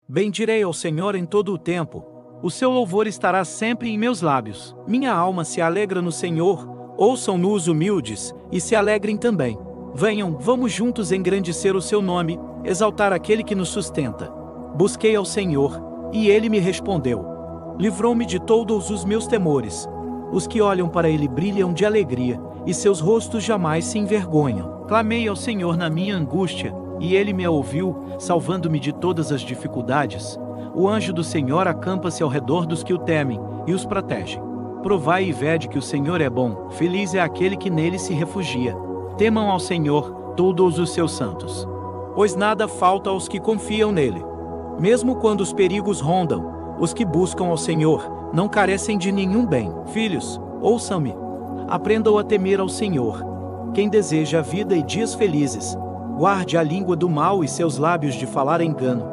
Bendirei ao Senhor em todo o tempo. O seu louvor estará sempre em meus lábios. Minha alma se alegra no Senhor. Ouçam-no os humildes, e se alegrem também. Venham, vamos juntos engrandecer o seu nome, exaltar aquele que nos sustenta. Busquei ao Senhor, e ele me respondeu. Livrou-me de todos os meus temores. Os que olham para ele brilham de alegria, e seus rostos jamais se envergonham. Clamei ao Senhor na minha angústia, e ele me ouviu, salvando-me de todas as dificuldades. O anjo do Senhor acampa-se ao redor dos que o temem, e os protege. Provai e vede que o Senhor é bom, feliz é aquele que nele se refugia. Temam ao Senhor, todos os seus santos. Pois nada falta aos que confiam nele. Mesmo quando os perigos rondam, os que buscam ao Senhor não carecem de nenhum bem. Filhos, ouçam-me. Aprendam a temer ao Senhor. Quem deseja a vida e dias felizes, guarde a língua do mal e seus lábios de falar engano.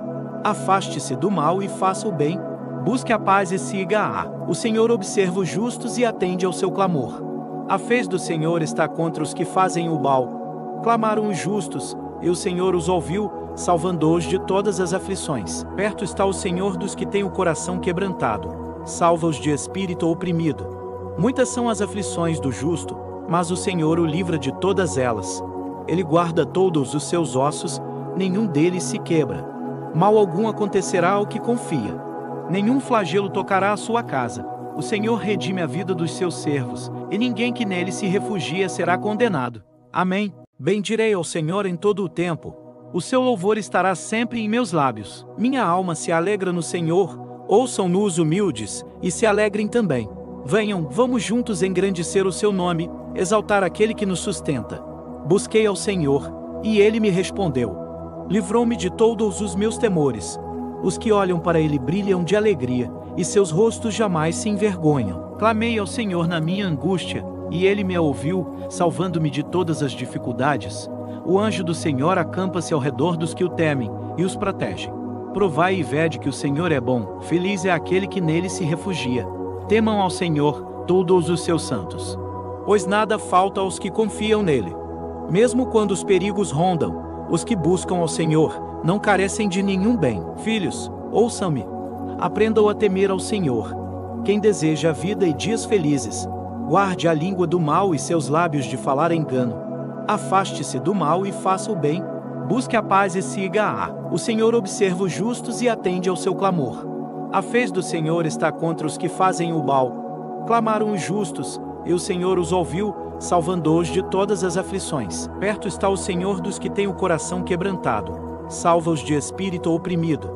Afaste-se do mal e faça o bem. Busque a paz e siga-a. O Senhor observa os justos e atende ao seu clamor. A fez do Senhor está contra os que fazem o mal. Clamaram os justos, e o Senhor os ouviu, salvando-os de todas as aflições. Perto está o Senhor dos que têm o coração quebrantado. Salva-os de espírito oprimido. Muitas são as aflições do justo, mas o Senhor o livra de todas elas. Ele guarda todos os seus ossos, nenhum deles se quebra. Mal algum acontecerá ao que confia. Nenhum flagelo tocará a sua casa. O Senhor redime a vida dos seus servos, e ninguém que nele se refugia será condenado. Amém. Bendirei ao Senhor em todo o tempo. O seu louvor estará sempre em meus lábios. Minha alma se alegra no Senhor. Ouçam-no os humildes, e se alegrem também. Venham, vamos juntos engrandecer o seu nome, exaltar aquele que nos sustenta. Busquei ao Senhor, e ele me respondeu. Livrou-me de todos os meus temores. Os que olham para ele brilham de alegria, e seus rostos jamais se envergonham. Clamei ao Senhor na minha angústia, e ele me ouviu, salvando-me de todas as dificuldades. O anjo do Senhor acampa-se ao redor dos que o temem, e os protege. Provai e vede que o Senhor é bom, feliz é aquele que nele se refugia. Temam ao Senhor, todos os seus santos. Pois nada falta aos que confiam nele. Mesmo quando os perigos rondam, os que buscam ao Senhor não carecem de nenhum bem. Filhos, ouçam-me. Aprendam a temer ao Senhor. Quem deseja a vida e dias felizes, guarde a língua do mal e seus lábios de falar engano. Afaste-se do mal e faça o bem. Busque a paz e siga-a. O Senhor observa os justos e atende ao seu clamor. A fez do Senhor está contra os que fazem o mal. Clamaram os justos, e o Senhor os ouviu, salvando-os de todas as aflições. Perto está o Senhor dos que têm o coração quebrantado. Salva-os de espírito oprimido.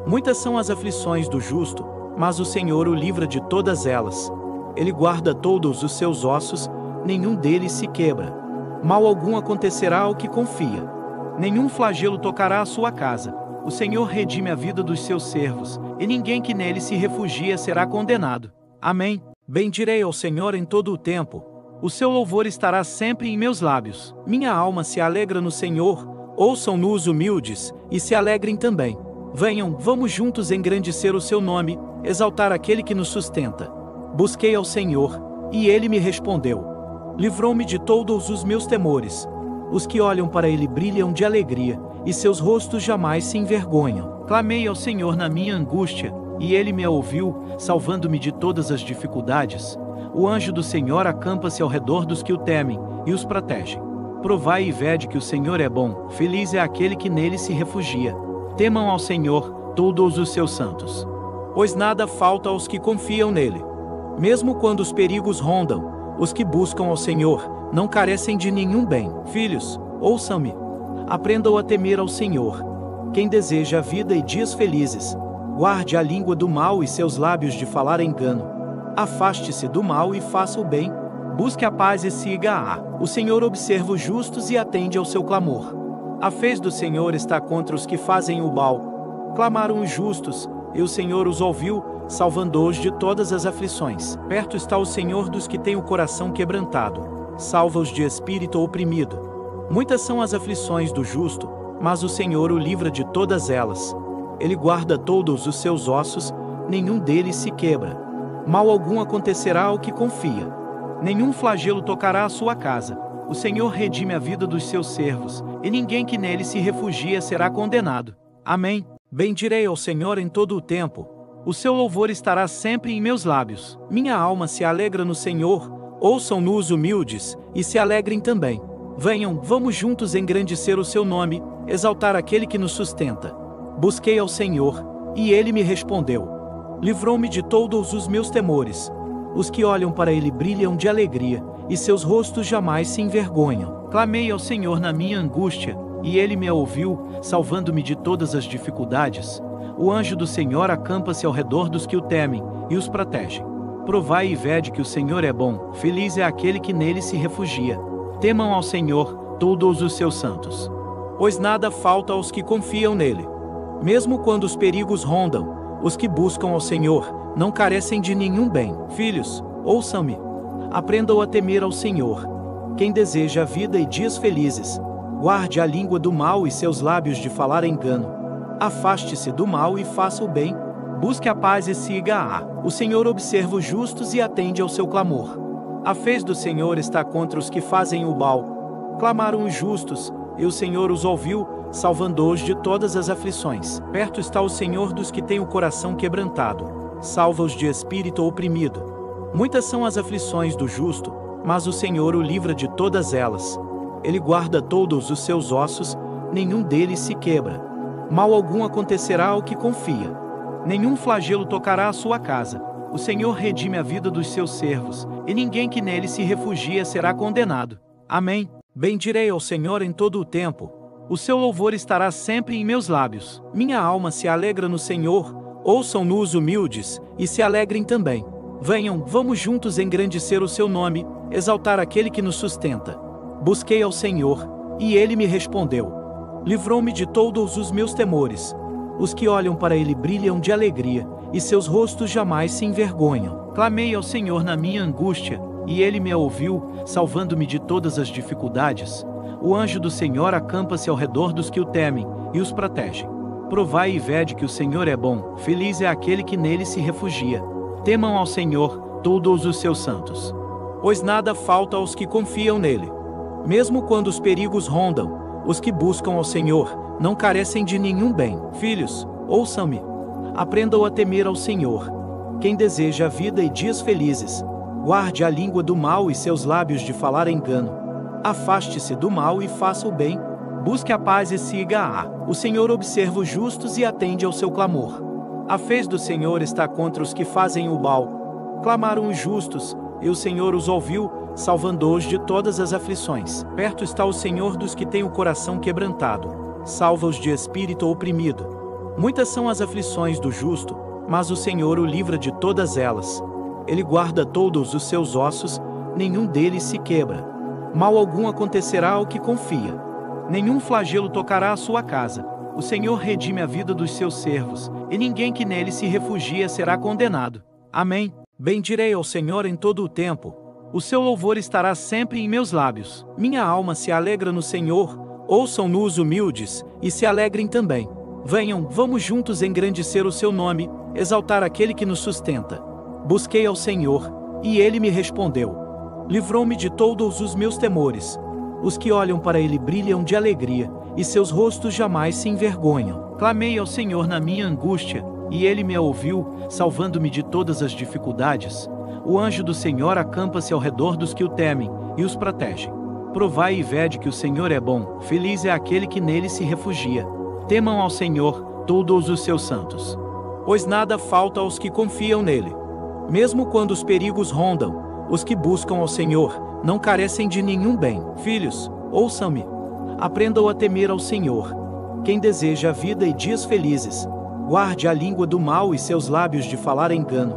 Muitas são as aflições do justo, mas o Senhor o livra de todas elas. Ele guarda todos os seus ossos, nenhum deles se quebra. Mal algum acontecerá ao que confia. Nenhum flagelo tocará a sua casa. O Senhor redime a vida dos seus servos, e ninguém que nele se refugia será condenado. Amém. Bendirei ao Senhor em todo o tempo. O seu louvor estará sempre em meus lábios. Minha alma se alegra no Senhor. Ouçam-no os humildes, e se alegrem também. Venham, vamos juntos engrandecer o seu nome, exaltar aquele que nos sustenta. Busquei ao Senhor, e ele me respondeu. Livrou-me de todos os meus temores. Os que olham para ele brilham de alegria, e seus rostos jamais se envergonham. Clamei ao Senhor na minha angústia, e ele me ouviu, salvando-me de todas as dificuldades. O anjo do Senhor acampa-se ao redor dos que o temem, e os protege. Provai e vede que o Senhor é bom, feliz é aquele que nele se refugia. Temam ao Senhor, todos os seus santos. Pois nada falta aos que confiam nele. Mesmo quando os perigos rondam, os que buscam ao Senhor não carecem de nenhum bem. Filhos, ouçam-me. Aprendam a temer ao Senhor. Quem deseja a vida e dias felizes, guarde a língua do mal e seus lábios de falar engano. Afaste-se do mal e faça o bem. Busque a paz e siga-a. O Senhor observa os justos e atende ao seu clamor. A fez do Senhor está contra os que fazem o mal. Clamaram os justos, e o Senhor os ouviu, salvando-os de todas as aflições. Perto está o Senhor dos que têm o coração quebrantado. Salva-os de espírito oprimido. Muitas são as aflições do justo, mas o Senhor o livra de todas elas. Ele guarda todos os seus ossos, nenhum deles se quebra. Mal algum acontecerá ao que confia. Nenhum flagelo tocará a sua casa. O Senhor redime a vida dos seus servos, e ninguém que nele se refugia será condenado. Amém. Bendirei ao Senhor em todo o tempo. O seu louvor estará sempre em meus lábios. Minha alma se alegra no Senhor. Ouçam-no os humildes, e se alegrem também. Venham, vamos juntos engrandecer o seu nome, exaltar aquele que nos sustenta. Busquei ao Senhor, e ele me respondeu. Livrou-me de todos os meus temores. Os que olham para ele brilham de alegria, e seus rostos jamais se envergonham. Clamei ao Senhor na minha angústia, e ele me ouviu, salvando-me de todas as dificuldades. O anjo do Senhor acampa-se ao redor dos que o temem, e os protege. Provai e vede que o Senhor é bom, feliz é aquele que nele se refugia. Temam ao Senhor, todos os seus santos. Pois nada falta aos que confiam nele. Mesmo quando os perigos rondam, os que buscam ao Senhor não carecem de nenhum bem. Filhos, ouçam-me. Aprendam a temer ao Senhor. Quem deseja vida e dias felizes, guarde a língua do mal e seus lábios de falar engano. Afaste-se do mal e faça o bem. Busque a paz e siga-a. O Senhor observa os justos e atende ao seu clamor. A fez do Senhor está contra os que fazem o mal. Clamaram os justos, e o Senhor os ouviu, salvando-os de todas as aflições. Perto está o Senhor dos que têm o coração quebrantado. Salva-os de espírito oprimido. Muitas são as aflições do justo, mas o Senhor o livra de todas elas. Ele guarda todos os seus ossos, nenhum deles se quebra. Mal algum acontecerá ao que confia. Nenhum flagelo tocará a sua casa. O Senhor redime a vida dos seus servos, e ninguém que nele se refugia será condenado. Amém. Bendirei ao Senhor em todo o tempo. O seu louvor estará sempre em meus lábios. Minha alma se alegra no Senhor. Ouçam-no os humildes, e se alegrem também. Venham, vamos juntos engrandecer o seu nome, exaltar aquele que nos sustenta. Busquei ao Senhor, e ele me respondeu. Livrou-me de todos os meus temores. Os que olham para ele brilham de alegria, e seus rostos jamais se envergonham. Clamei ao Senhor na minha angústia, e ele me ouviu, salvando-me de todas as dificuldades. O anjo do Senhor acampa-se ao redor dos que o temem, e os protege. Provai e vede que o Senhor é bom, feliz é aquele que nele se refugia. Temam ao Senhor, todos os seus santos. Pois nada falta aos que confiam nele. Mesmo quando os perigos rondam, os que buscam ao Senhor não carecem de nenhum bem. Filhos, ouçam-me. Aprendam a temer ao Senhor. Quem deseja vida e dias felizes, guarde a língua do mal e seus lábios de falar engano. Afaste-se do mal e faça o bem. Busque a paz e siga-a. O Senhor observa os justos e atende ao seu clamor. A fez do Senhor está contra os que fazem o mal. Clamaram os justos, e o Senhor os ouviu, salvando-os de todas as aflições. Perto está o Senhor dos que têm o coração quebrantado. Salva-os de espírito oprimido. Muitas são as aflições do justo, mas o Senhor o livra de todas elas. Ele guarda todos os seus ossos, nenhum deles se quebra. Mal algum acontecerá ao que confia. Nenhum flagelo tocará a sua casa. O Senhor redime a vida dos seus servos, e ninguém que nele se refugia será condenado. Amém. Bendirei ao Senhor em todo o tempo. O seu louvor estará sempre em meus lábios. Minha alma se alegra no Senhor. Ouçam-no os humildes, e se alegrem também. Venham, vamos juntos engrandecer o seu nome, exaltar aquele que nos sustenta. Busquei ao Senhor, e ele me respondeu. Livrou-me de todos os meus temores. Os que olham para ele brilham de alegria, e seus rostos jamais se envergonham. Clamei ao Senhor na minha angústia, e ele me ouviu, salvando-me de todas as dificuldades. O anjo do Senhor acampa-se ao redor dos que o temem, e os protege. Provai e vede que o Senhor é bom, feliz é aquele que nele se refugia. Temam ao Senhor, todos os seus santos. Pois nada falta aos que confiam nele. Mesmo quando os perigos rondam, os que buscam ao Senhor não carecem de nenhum bem. Filhos, ouçam-me. Aprendam a temer ao Senhor. Quem deseja vida e dias felizes, guarde a língua do mal e seus lábios de falar engano.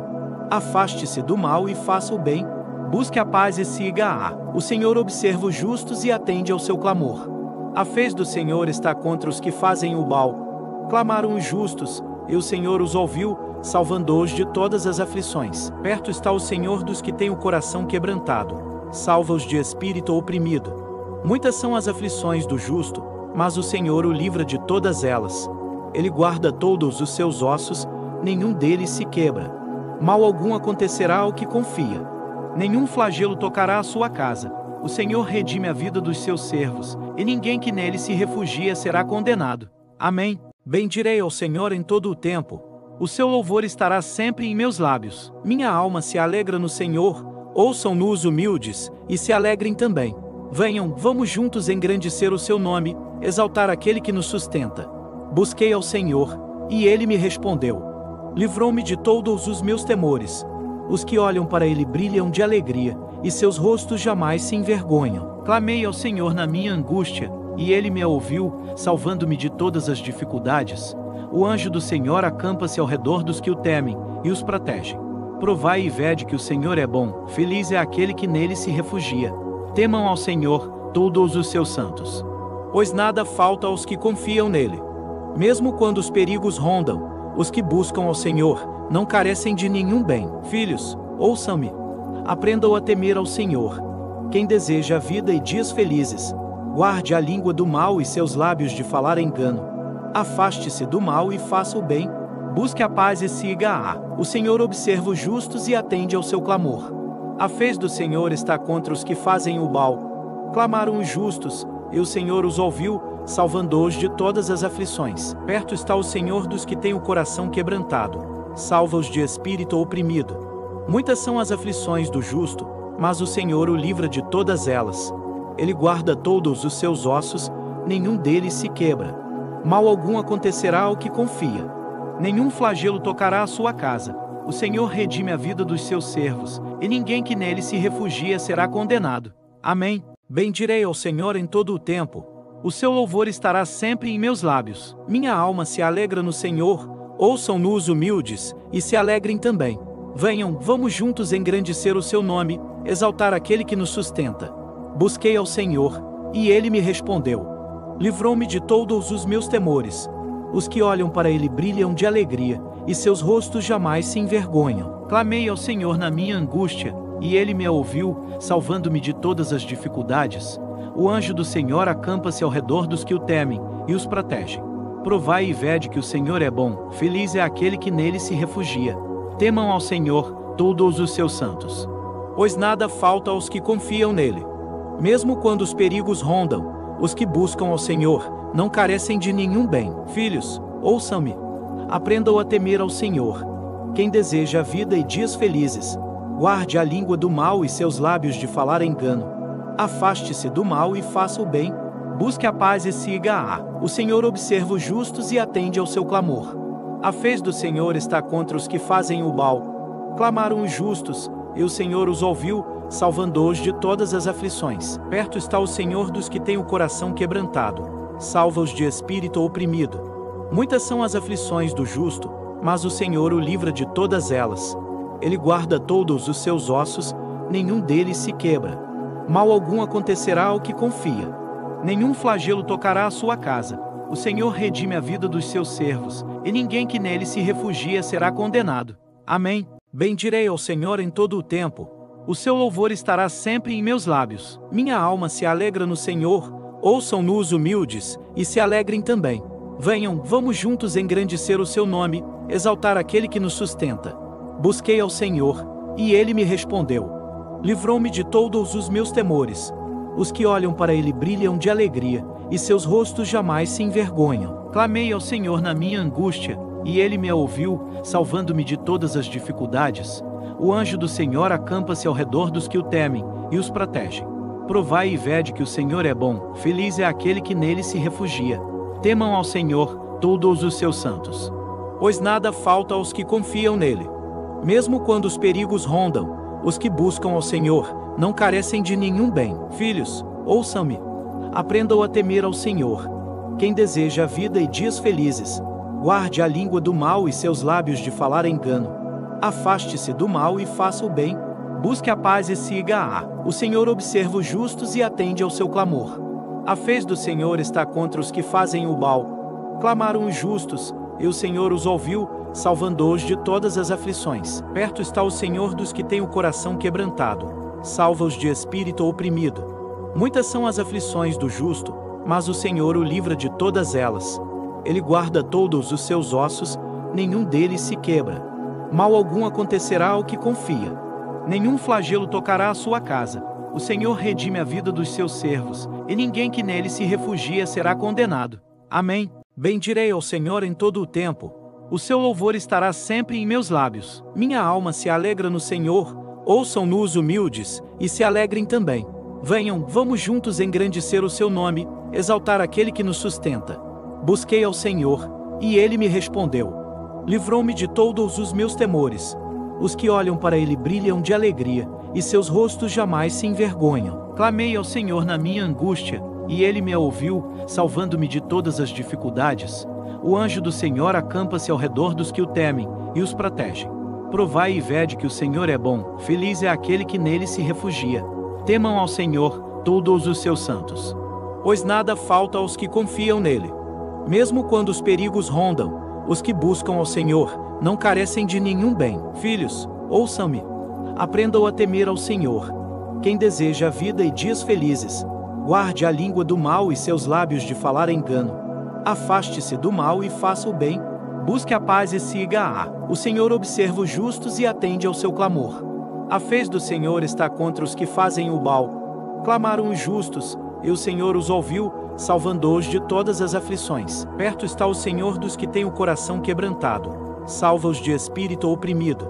Afaste-se do mal e faça o bem. Busque a paz e siga-a. O Senhor observa os justos e atende ao seu clamor. A fez do Senhor está contra os que fazem o mal. Clamaram os justos, e o Senhor os ouviu, salvando-os de todas as aflições. Perto está o Senhor dos que têm o coração quebrantado. Salva-os de espírito oprimido. Muitas são as aflições do justo, mas o Senhor o livra de todas elas. Ele guarda todos os seus ossos, nenhum deles se quebra. Mal algum acontecerá ao que confia. Nenhum flagelo tocará a sua casa. O Senhor redime a vida dos seus servos, e ninguém que nele se refugia será condenado. Amém. Bendirei ao Senhor em todo o tempo. O seu louvor estará sempre em meus lábios. Minha alma se alegra no Senhor. Ouçam-no os humildes, e se alegrem também. Venham, vamos juntos engrandecer o seu nome, exaltar aquele que nos sustenta. Busquei ao Senhor, e ele me respondeu. Livrou-me de todos os meus temores. Os que olham para ele brilham de alegria, e seus rostos jamais se envergonham. Clamei ao Senhor na minha angústia, e ele me ouviu, salvando-me de todas as dificuldades. O anjo do Senhor acampa-se ao redor dos que o temem, e os protege. Provai e vede que o Senhor é bom, feliz é aquele que nele se refugia. Temam ao Senhor, todos os seus santos. Pois nada falta aos que confiam nele. Mesmo quando os perigos rondam, os que buscam ao Senhor não carecem de nenhum bem. Filhos, ouçam-me. Aprendam a temer ao Senhor. Quem deseja a vida e dias felizes, guarde a língua do mal e seus lábios de falar engano. Afaste-se do mal e faça o bem. Busque a paz e siga-a. O Senhor observa os justos e atende ao seu clamor. A fez do Senhor está contra os que fazem o mal. Clamaram os justos, e o Senhor os ouviu, salvando-os de todas as aflições. Perto está o Senhor dos que têm o coração quebrantado. Salva-os de espírito oprimido. Muitas são as aflições do justo, mas o Senhor o livra de todas elas. Ele guarda todos os seus ossos, nenhum deles se quebra. Mal algum acontecerá ao que confia. Nenhum flagelo tocará a sua casa. O Senhor redime a vida dos seus servos, e ninguém que nele se refugia será condenado. Amém. Bendirei ao Senhor em todo o tempo. O seu louvor estará sempre em meus lábios. Minha alma se alegra no Senhor. Ouçam-no os humildes, e se alegrem também. Venham, vamos juntos engrandecer o seu nome, exaltar aquele que nos sustenta. Busquei ao Senhor, e ele me respondeu. Livrou-me de todos os meus temores. Os que olham para ele brilham de alegria, e seus rostos jamais se envergonham. Clamei ao Senhor na minha angústia, e ele me ouviu, salvando-me de todas as dificuldades. O anjo do Senhor acampa-se ao redor dos que o temem, e os protege. Provai e vede que o Senhor é bom, feliz é aquele que nele se refugia. Temam ao Senhor, todos os seus santos. Pois nada falta aos que confiam nele. Mesmo quando os perigos rondam, os que buscam ao Senhor não carecem de nenhum bem. Filhos, ouçam-me. Aprendam a temer ao Senhor. Quem deseja a vida e dias felizes, guarde a língua do mal e seus lábios de falar engano. Afaste-se do mal e faça o bem. Busque a paz e siga-a. O Senhor observa os justos e atende ao seu clamor. A fez do Senhor está contra os que fazem o mal. Clamaram os justos, e o Senhor os ouviu, salvando-os de todas as aflições. Perto está o Senhor dos que têm o coração quebrantado. Salva-os de espírito oprimido. Muitas são as aflições do justo, mas o Senhor o livra de todas elas. Ele guarda todos os seus ossos, nenhum deles se quebra. Mal algum acontecerá ao que confia. Nenhum flagelo tocará a sua casa. O Senhor redime a vida dos seus servos, e ninguém que nele se refugia será condenado. Amém. Bendirei ao Senhor em todo o tempo. O seu louvor estará sempre em meus lábios. Minha alma se alegra no Senhor. Ouçam-no os humildes, e se alegrem também. Venham, vamos juntos engrandecer o seu nome, exaltar aquele que nos sustenta. Busquei ao Senhor, e ele me respondeu. Livrou-me de todos os meus temores. Os que olham para ele brilham de alegria, e seus rostos jamais se envergonham. Clamei ao Senhor na minha angústia, e ele me ouviu, salvando-me de todas as dificuldades. O anjo do Senhor acampa-se ao redor dos que o temem, e os protege. Provai e vede que o Senhor é bom, feliz é aquele que nele se refugia. Temam ao Senhor, todos os seus santos. Pois nada falta aos que confiam nele. Mesmo quando os perigos rondam, os que buscam ao Senhor não carecem de nenhum bem. Filhos, ouçam-me. Aprendam a temer ao Senhor. Quem deseja a vida e dias felizes, guarde a língua do mal e seus lábios de falar engano. Afaste-se do mal e faça o bem. Busque a paz e siga-a. O Senhor observa os justos e atende ao seu clamor. A fez do Senhor está contra os que fazem o mal. Clamaram os justos, e o Senhor os ouviu, salvando-os de todas as aflições. Perto está o Senhor dos que têm o coração quebrantado. Salva-os de espírito oprimido. Muitas são as aflições do justo, mas o Senhor o livra de todas elas. Ele guarda todos os seus ossos, nenhum deles se quebra. Mal algum acontecerá ao que confia. Nenhum flagelo tocará a sua casa. O Senhor redime a vida dos seus servos, e ninguém que nele se refugia será condenado. Amém. Bendirei ao Senhor em todo o tempo. O seu louvor estará sempre em meus lábios. Minha alma se alegra no Senhor. Ouçam-no os humildes, e se alegrem também. Venham, vamos juntos engrandecer o seu nome, exaltar aquele que nos sustenta. Busquei ao Senhor, e ele me respondeu. Livrou-me de todos os meus temores. Os que olham para ele brilham de alegria, e seus rostos jamais se envergonham. Clamei ao Senhor na minha angústia, e ele me ouviu, salvando-me de todas as dificuldades. O anjo do Senhor acampa-se ao redor dos que o temem, e os protege. Provai e vede que o Senhor é bom, feliz é aquele que nele se refugia. Temam ao Senhor, todos os seus santos. Pois nada falta aos que confiam nele. Mesmo quando os perigos rondam, os que buscam ao Senhor não carecem de nenhum bem. Filhos, ouçam-me. Aprendam a temer ao Senhor. Quem deseja a vida e dias felizes, guarde a língua do mal e seus lábios de falar engano. Afaste-se do mal e faça o bem. Busque a paz e siga-a. O Senhor observa os justos e atende ao seu clamor. A fez do Senhor está contra os que fazem o mal. Clamaram os justos, e o Senhor os ouviu, salvando-os de todas as aflições. Perto está o Senhor dos que têm o coração quebrantado. Salva-os de espírito oprimido.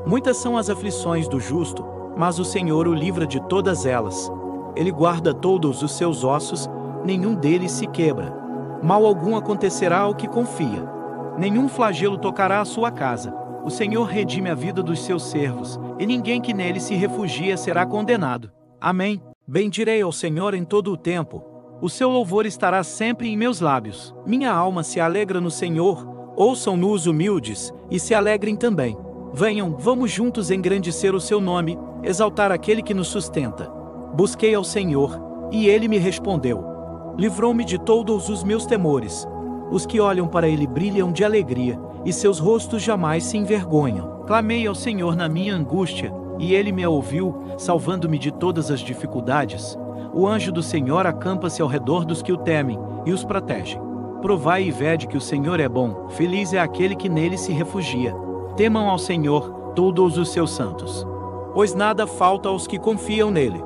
Muitas são as aflições do justo, mas o Senhor o livra de todas elas. Ele guarda todos os seus ossos, nenhum deles se quebra. Mal algum acontecerá ao que confia. Nenhum flagelo tocará a sua casa. O Senhor redime a vida dos seus servos, e ninguém que nele se refugia será condenado. Amém. Bendirei ao Senhor em todo o tempo. O seu louvor estará sempre em meus lábios. Minha alma se alegra no Senhor. Ouçam-no os humildes, e se alegrem também. Venham, vamos juntos engrandecer o seu nome, exaltar aquele que nos sustenta. Busquei ao Senhor, e ele me respondeu. Livrou-me de todos os meus temores. Os que olham para ele brilham de alegria, e seus rostos jamais se envergonham. Clamei ao Senhor na minha angústia, e ele me ouviu, salvando-me de todas as dificuldades. O anjo do Senhor acampa-se ao redor dos que o temem, e os protege. Provai e vede que o Senhor é bom, feliz é aquele que nele se refugia. Temam ao Senhor, todos os seus santos. Pois nada falta aos que confiam nele.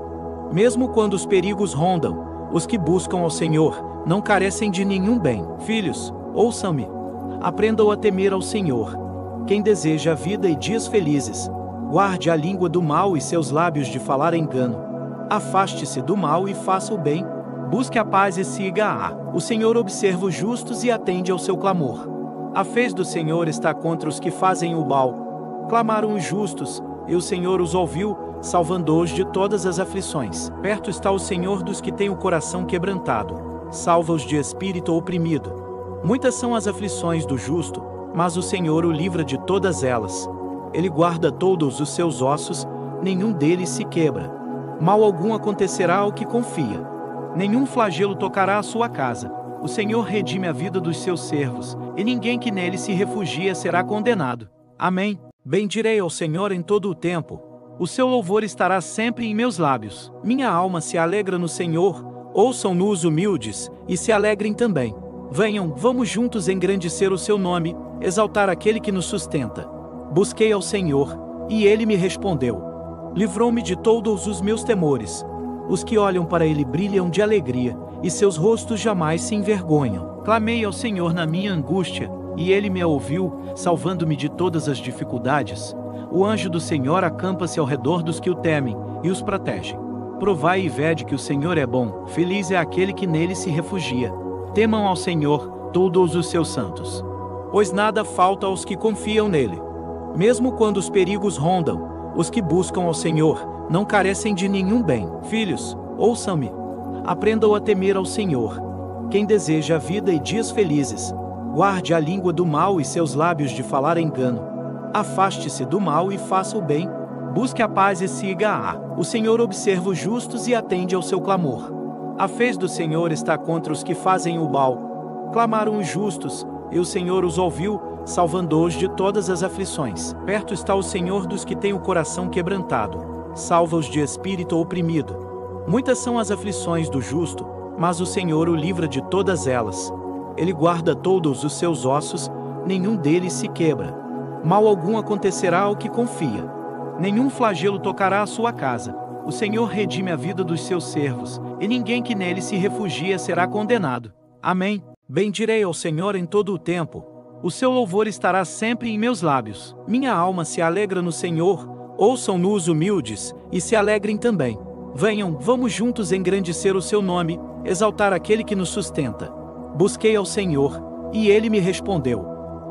Mesmo quando os perigos rondam, os que buscam ao Senhor não carecem de nenhum bem. Filhos, ouçam-me. Aprendam a temer ao Senhor. Quem deseja a vida e dias felizes, guarde a língua do mal e seus lábios de falar engano. Afaste-se do mal e faça o bem. Busque a paz e siga-a. O Senhor observa os justos e atende ao seu clamor. A fez do Senhor está contra os que fazem o mal. Clamaram os justos, e o Senhor os ouviu, salvando-os de todas as aflições. Perto está o Senhor dos que têm o coração quebrantado. Salva-os de espírito oprimido. Muitas são as aflições do justo, mas o Senhor o livra de todas elas. Ele guarda todos os seus ossos, nenhum deles se quebra. Mal algum acontecerá ao que confia. Nenhum flagelo tocará a sua casa. O Senhor redime a vida dos seus servos, e ninguém que nele se refugia será condenado. Amém. Bendirei ao Senhor em todo o tempo. O seu louvor estará sempre em meus lábios. Minha alma se alegra no Senhor. Ouçam-no os humildes, e se alegrem também. Venham, vamos juntos engrandecer o seu nome, exaltar aquele que nos sustenta. Busquei ao Senhor, e ele me respondeu. Livrou-me de todos os meus temores. Os que olham para ele brilham de alegria, e seus rostos jamais se envergonham. Clamei ao Senhor na minha angústia, e ele me ouviu, salvando-me de todas as dificuldades. O anjo do Senhor acampa-se ao redor dos que o temem, e os protege. Provai e vede que o Senhor é bom, feliz é aquele que nele se refugia. Temam ao Senhor, todos os seus santos. Pois nada falta aos que confiam nele. Mesmo quando os perigos rondam, os que buscam ao Senhor não carecem de nenhum bem. Filhos, ouçam-me. Aprendam a temer ao Senhor. Quem deseja a vida e dias felizes, guarde a língua do mal e seus lábios de falar engano. Afaste-se do mal e faça o bem. Busque a paz e siga-a. O Senhor observa os justos e atende ao seu clamor. A fez do Senhor está contra os que fazem o mal. Clamaram os justos, e o Senhor os ouviu, salvando-os de todas as aflições. Perto está o Senhor dos que têm o coração quebrantado. Salva-os de espírito oprimido. Muitas são as aflições do justo, mas o Senhor o livra de todas elas. Ele guarda todos os seus ossos, nenhum deles se quebra. Mal algum acontecerá ao que confia. Nenhum flagelo tocará a sua casa. O Senhor redime a vida dos seus servos, e ninguém que nele se refugia será condenado. Amém. Bendirei ao Senhor em todo o tempo. O seu louvor estará sempre em meus lábios. Minha alma se alegra no Senhor. Ouçam-no os humildes, e se alegrem também. Venham, vamos juntos engrandecer o seu nome, exaltar aquele que nos sustenta. Busquei ao Senhor, e ele me respondeu.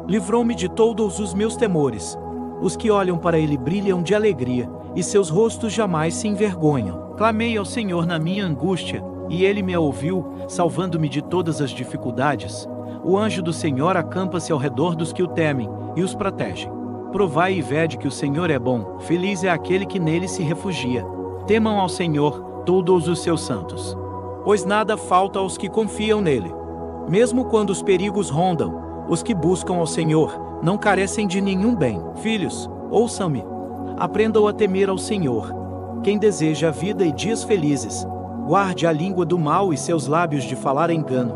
Livrou-me de todos os meus temores. Os que olham para ele brilham de alegria, e seus rostos jamais se envergonham. Clamei ao Senhor na minha angústia, e ele me ouviu, salvando-me de todas as dificuldades. O anjo do Senhor acampa-se ao redor dos que o temem, e os protege. Provai e vede que o Senhor é bom, feliz é aquele que nele se refugia. Temam ao Senhor, todos os seus santos. Pois nada falta aos que confiam nele. Mesmo quando os perigos rondam, os que buscam ao Senhor não carecem de nenhum bem. Filhos, ouçam-me. Aprendam a temer ao Senhor. Quem deseja a vida e dias felizes, guarde a língua do mal e seus lábios de falar engano.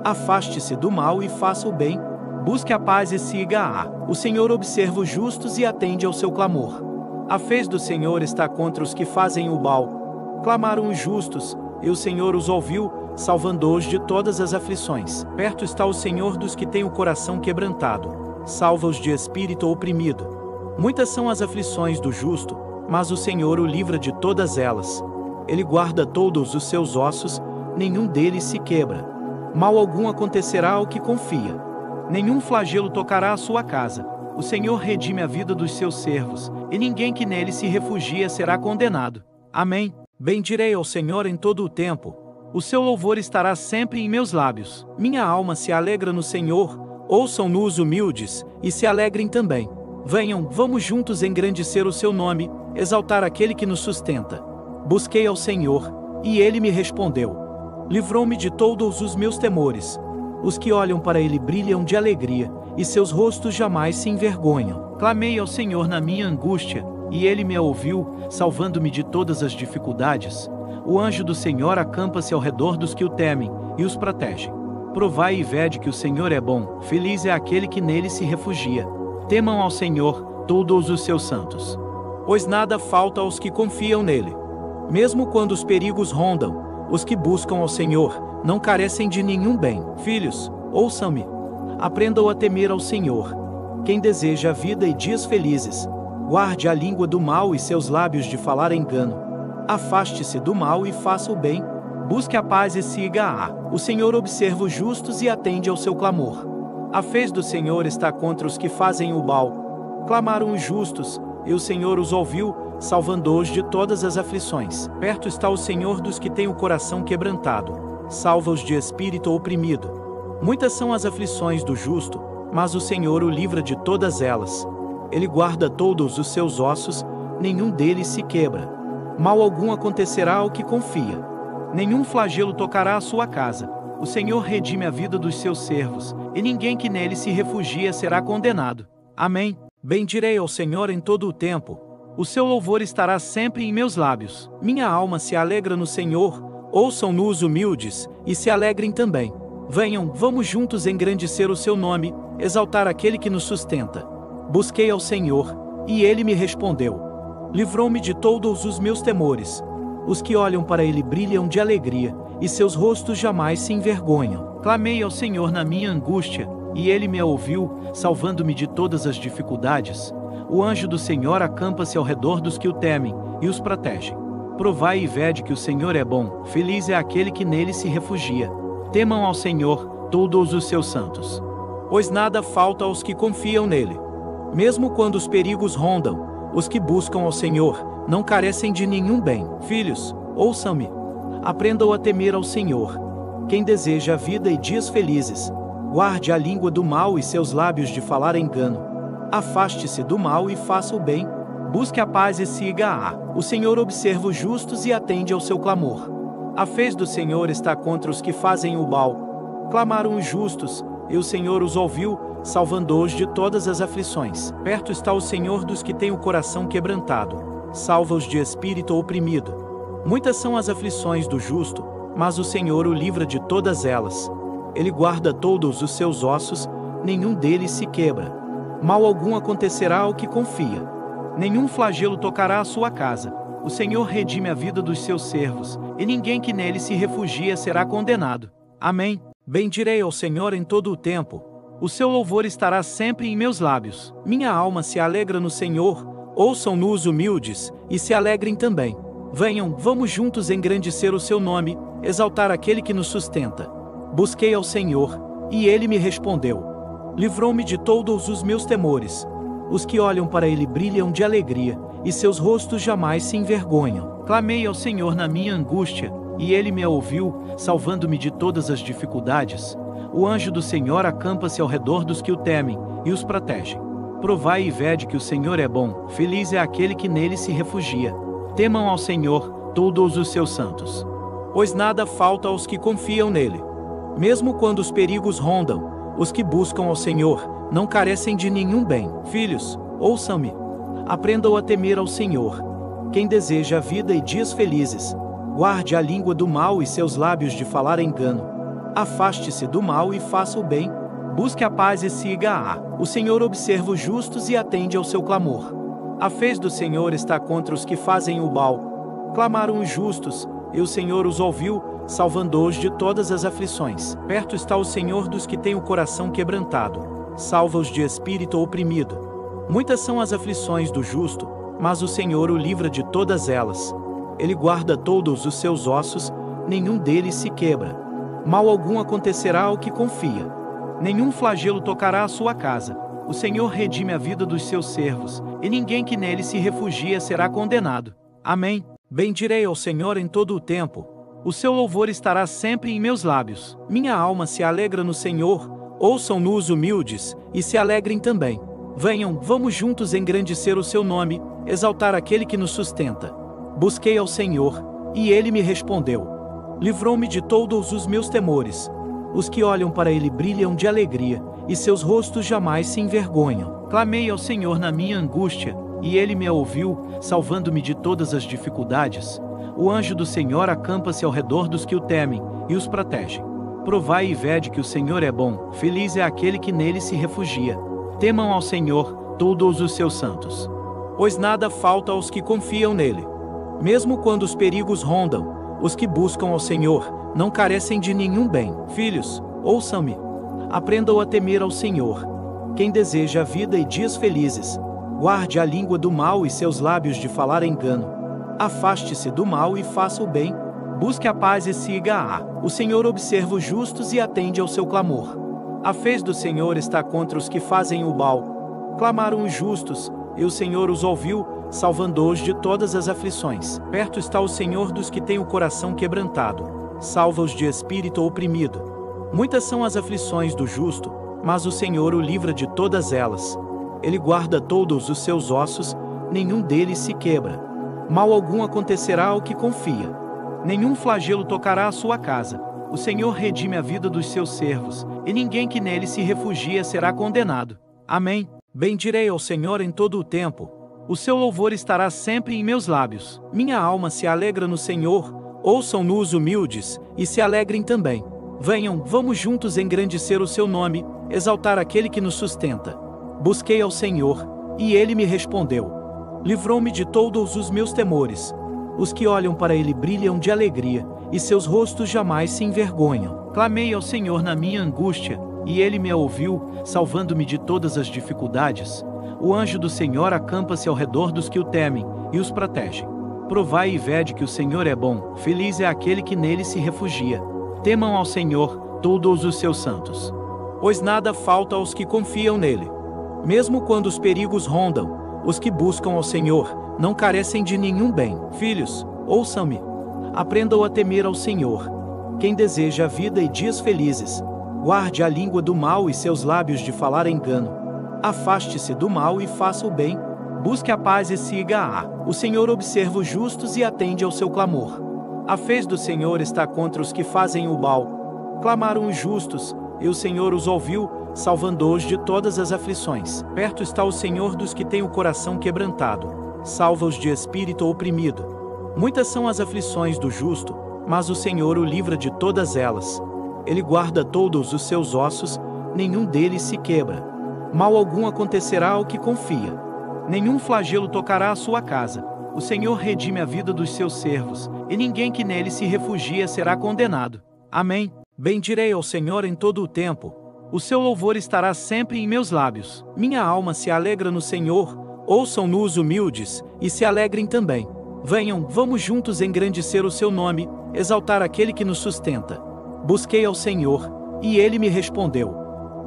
Afaste-se do mal e faça o bem. Busque a paz e siga-a. O Senhor observa os justos e atende ao seu clamor. A fez do Senhor está contra os que fazem o mal. Clamaram os justos, e o Senhor os ouviu, salvando-os de todas as aflições. Perto está o Senhor dos que têm o coração quebrantado. Salva-os de espírito oprimido. Muitas são as aflições do justo, mas o Senhor o livra de todas elas. Ele guarda todos os seus ossos, nenhum deles se quebra. Mal algum acontecerá ao que confia. Nenhum flagelo tocará a sua casa. O Senhor redime a vida dos seus servos, e ninguém que nele se refugia será condenado. Amém. Bendirei ao Senhor em todo o tempo. O seu louvor estará sempre em meus lábios. Minha alma se alegra no Senhor. Ouçam-no os humildes, e se alegrem também. Venham, vamos juntos engrandecer o seu nome, exaltar aquele que nos sustenta. Busquei ao Senhor, e ele me respondeu. Livrou-me de todos os meus temores. Os que olham para ele brilham de alegria, e seus rostos jamais se envergonham. Clamei ao Senhor na minha angústia, e ele me ouviu, salvando-me de todas as dificuldades. O anjo do Senhor acampa-se ao redor dos que o temem, e os protege. Provai e vede que o Senhor é bom, feliz é aquele que nele se refugia. Temam ao Senhor, todos os seus santos. Pois nada falta aos que confiam nele. Mesmo quando os perigos rondam, os que buscam ao Senhor não carecem de nenhum bem. Filhos, ouçam-me. Aprendam a temer ao Senhor. Quem deseja a vida e dias felizes, guarde a língua do mal e seus lábios de falar engano. Afaste-se do mal e faça o bem. Busque a paz e siga-a. O Senhor observa os justos e atende ao seu clamor. A fez do Senhor está contra os que fazem o mal. Clamaram os justos, e o Senhor os ouviu, salvando-os de todas as aflições. Perto está o Senhor dos que têm o coração quebrantado. Salva-os de espírito oprimido. Muitas são as aflições do justo, mas o Senhor o livra de todas elas. Ele guarda todos os seus ossos, nenhum deles se quebra. Mal algum acontecerá ao que confia. Nenhum flagelo tocará a sua casa. O Senhor redime a vida dos seus servos, e ninguém que nele se refugia será condenado. Amém. Bendirei ao Senhor em todo o tempo. O seu louvor estará sempre em meus lábios. Minha alma se alegra no Senhor. Ouçam-no os humildes, e se alegrem também. Venham, vamos juntos engrandecer o seu nome, exaltar aquele que nos sustenta. Busquei ao Senhor, e ele me respondeu. Livrou-me de todos os meus temores. Os que olham para ele brilham de alegria, e seus rostos jamais se envergonham. Clamei ao Senhor na minha angústia, e ele me ouviu, salvando-me de todas as dificuldades. O anjo do Senhor acampa-se ao redor dos que o temem, e os protege. Provai e vede que o Senhor é bom, feliz é aquele que nele se refugia. Temam ao Senhor, todos os seus santos. Pois nada falta aos que confiam nele. Mesmo quando os perigos rondam, os que buscam ao Senhor não carecem de nenhum bem. Filhos, ouçam-me. Aprendam a temer ao Senhor. Quem deseja a vida e dias felizes, guarde a língua do mal e seus lábios de falar engano. Afaste-se do mal e faça o bem. Busque a paz e siga-a. O Senhor observa os justos e atende ao seu clamor. A fez do Senhor está contra os que fazem o mal. Clamaram os justos, e o Senhor os ouviu, salvando-os de todas as aflições. Perto está o Senhor dos que têm o coração quebrantado. Salva-os de espírito oprimido. Muitas são as aflições do justo, mas o Senhor o livra de todas elas. Ele guarda todos os seus ossos, nenhum deles se quebra. Mal algum acontecerá ao que confia. Nenhum flagelo tocará a sua casa. O Senhor redime a vida dos seus servos, e ninguém que nele se refugia será condenado. Amém. Bendirei ao Senhor em todo o tempo. O seu louvor estará sempre em meus lábios. Minha alma se alegra no Senhor. Ouçam-no os humildes, e se alegrem também. Venham, vamos juntos engrandecer o seu nome, exaltar aquele que nos sustenta. Busquei ao Senhor, e ele me respondeu. Livrou-me de todos os meus temores. Os que olham para ele brilham de alegria, e seus rostos jamais se envergonham. Clamei ao Senhor na minha angústia, e ele me ouviu, salvando-me de todas as dificuldades. O anjo do Senhor acampa-se ao redor dos que o temem, e os protege. Provai e vede que o Senhor é bom, feliz é aquele que nele se refugia. Temam ao Senhor, todos os seus santos. Pois nada falta aos que confiam nele. Mesmo quando os perigos rondam, os que buscam ao Senhor não carecem de nenhum bem. Filhos, ouçam-me. Aprendam a temer ao Senhor. Quem deseja a vida e dias felizes, guarde a língua do mal e seus lábios de falar engano. Afaste-se do mal e faça o bem. Busque a paz e siga-a. O Senhor observa os justos e atende ao seu clamor. A fez do Senhor está contra os que fazem o mal. Clamaram os justos, e o Senhor os ouviu, salvando-os de todas as aflições. Perto está o Senhor dos que têm o coração quebrantado. Salva-os de espírito oprimido. Muitas são as aflições do justo, mas o Senhor o livra de todas elas. Ele guarda todos os seus ossos, nenhum deles se quebra. Mal algum acontecerá ao que confia. Nenhum flagelo tocará a sua casa. O Senhor redime a vida dos seus servos, e ninguém que nele se refugia será condenado. Amém. Bendirei ao Senhor em todo o tempo. O seu louvor estará sempre em meus lábios. Minha alma se alegra no Senhor. Ouçam-no os humildes, e se alegrem também. Venham, vamos juntos engrandecer o seu nome, exaltar aquele que nos sustenta. Busquei ao Senhor, e ele me respondeu. Livrou-me de todos os meus temores. Os que olham para ele brilham de alegria, e seus rostos jamais se envergonham. Clamei ao Senhor na minha angústia, e ele me ouviu, salvando-me de todas as dificuldades. O anjo do Senhor acampa-se ao redor dos que o temem, e os protege. Provai e vede que o Senhor é bom, feliz é aquele que nele se refugia. Temam ao Senhor, todos os seus santos. Pois nada falta aos que confiam nele. Mesmo quando os perigos rondam, os que buscam ao Senhor não carecem de nenhum bem. Filhos, ouçam-me. Aprendam a temer ao Senhor. Quem deseja a vida e dias felizes, guarde a língua do mal e seus lábios de falar engano. Afaste-se do mal e faça o bem. Busque a paz e siga-a. O Senhor observa os justos e atende ao seu clamor. A fez do Senhor está contra os que fazem o mal. Clamaram os justos, e o Senhor os ouviu, salvando-os de todas as aflições. Perto está o Senhor dos que têm o coração quebrantado. Salva-os de espírito oprimido. Muitas são as aflições do justo, mas o Senhor o livra de todas elas. Ele guarda todos os seus ossos, nenhum deles se quebra. Mal algum acontecerá ao que confia. Nenhum flagelo tocará a sua casa. O Senhor redime a vida dos seus servos, e ninguém que nele se refugia será condenado. Amém. Bendirei ao Senhor em todo o tempo. O seu louvor estará sempre em meus lábios. Minha alma se alegra no Senhor. Ouçam-no os humildes, e se alegrem também. Venham, vamos juntos engrandecer o seu nome, exaltar aquele que nos sustenta. Busquei ao Senhor, e ele me respondeu. Livrou-me de todos os meus temores. Os que olham para ele brilham de alegria, e seus rostos jamais se envergonham. Clamei ao Senhor na minha angústia, e ele me ouviu, salvando-me de todas as dificuldades. O anjo do Senhor acampa-se ao redor dos que o temem, e os protege. Provai e vede que o Senhor é bom, feliz é aquele que nele se refugia. Temam ao Senhor, todos os seus santos. Pois nada falta aos que confiam nele. Mesmo quando os perigos rondam, os que buscam ao Senhor não carecem de nenhum bem. Filhos, ouçam-me. Aprendam a temer ao Senhor. Quem deseja a vida e dias felizes, guarde a língua do mal e seus lábios de falar engano. Afaste-se do mal e faça o bem. Busque a paz e siga-a. O Senhor observa os justos e atende ao seu clamor. A fez do Senhor está contra os que fazem o mal. Clamaram os justos, e o Senhor os ouviu, salvando-os de todas as aflições. Perto está o Senhor dos que têm o coração quebrantado. Salva-os de espírito oprimido. Muitas são as aflições do justo, mas o Senhor o livra de todas elas. Ele guarda todos os seus ossos, nenhum deles se quebra. Mal algum acontecerá ao que confia. Nenhum flagelo tocará a sua casa. O Senhor redime a vida dos seus servos, e ninguém que nele se refugia será condenado. Amém. Bendirei ao Senhor em todo o tempo. O seu louvor estará sempre em meus lábios. Minha alma se alegra no Senhor. Ouçam-no os humildes, e se alegrem também. Venham, vamos juntos engrandecer o seu nome, exaltar aquele que nos sustenta. Busquei ao Senhor, e ele me respondeu.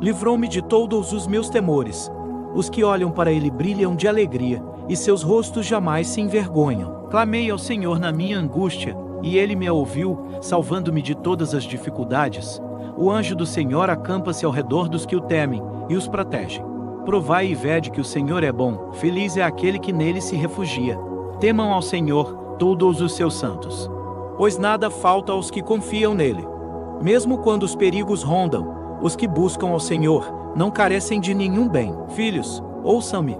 Livrou-me de todos os meus temores. Os que olham para ele brilham de alegria, e seus rostos jamais se envergonham. Clamei ao Senhor na minha angústia, e ele me ouviu, salvando-me de todas as dificuldades. O anjo do Senhor acampa-se ao redor dos que o temem, e os protege. Provai e vede que o Senhor é bom, feliz é aquele que nele se refugia. Temam ao Senhor, todos os seus santos. Pois nada falta aos que confiam nele. Mesmo quando os perigos rondam, os que buscam ao Senhor não carecem de nenhum bem. Filhos, ouçam-me.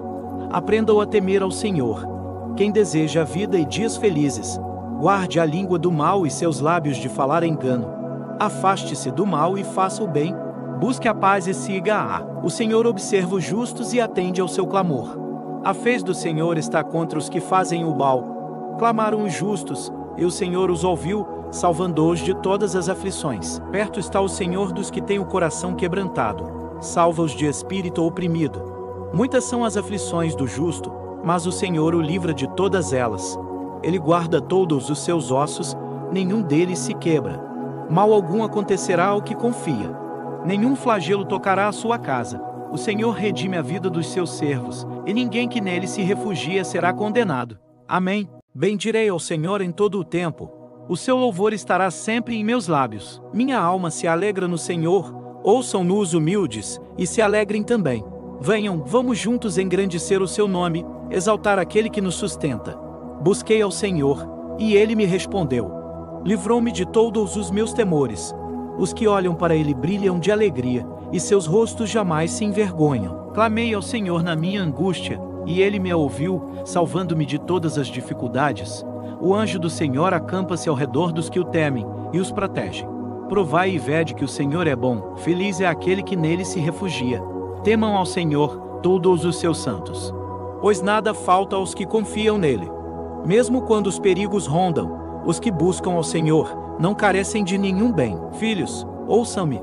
Aprendam a temer ao Senhor. Quem deseja a vida e dias felizes, guarde a língua do mal e seus lábios de falar engano. Afaste-se do mal e faça o bem. Busque a paz e siga-a. O Senhor observa os justos e atende ao seu clamor. A fez do Senhor está contra os que fazem o mal. Clamaram os justos, e o Senhor os ouviu, salvando-os de todas as aflições. Perto está o Senhor dos que têm o coração quebrantado. Salva-os de espírito oprimido. Muitas são as aflições do justo, mas o Senhor o livra de todas elas. Ele guarda todos os seus ossos, nenhum deles se quebra. Mal algum acontecerá ao que confia. Nenhum flagelo tocará a sua casa. O Senhor redime a vida dos seus servos, e ninguém que nele se refugia será condenado. Amém. Bendirei ao Senhor em todo o tempo. O seu louvor estará sempre em meus lábios. Minha alma se alegra no Senhor. Ouçam-no os humildes, e se alegrem também. Venham, vamos juntos engrandecer o seu nome, exaltar aquele que nos sustenta. Busquei ao Senhor, e ele me respondeu. Livrou-me de todos os meus temores. Os que olham para ele brilham de alegria, e seus rostos jamais se envergonham. Clamei ao Senhor na minha angústia, e ele me ouviu, salvando-me de todas as dificuldades. O anjo do Senhor acampa-se ao redor dos que o temem, e os protege. Provai e vede que o Senhor é bom, feliz é aquele que nele se refugia. Temam ao Senhor, todos os seus santos. Pois nada falta aos que confiam nele. Mesmo quando os perigos rondam, os que buscam ao Senhor não carecem de nenhum bem. Filhos, ouçam-me.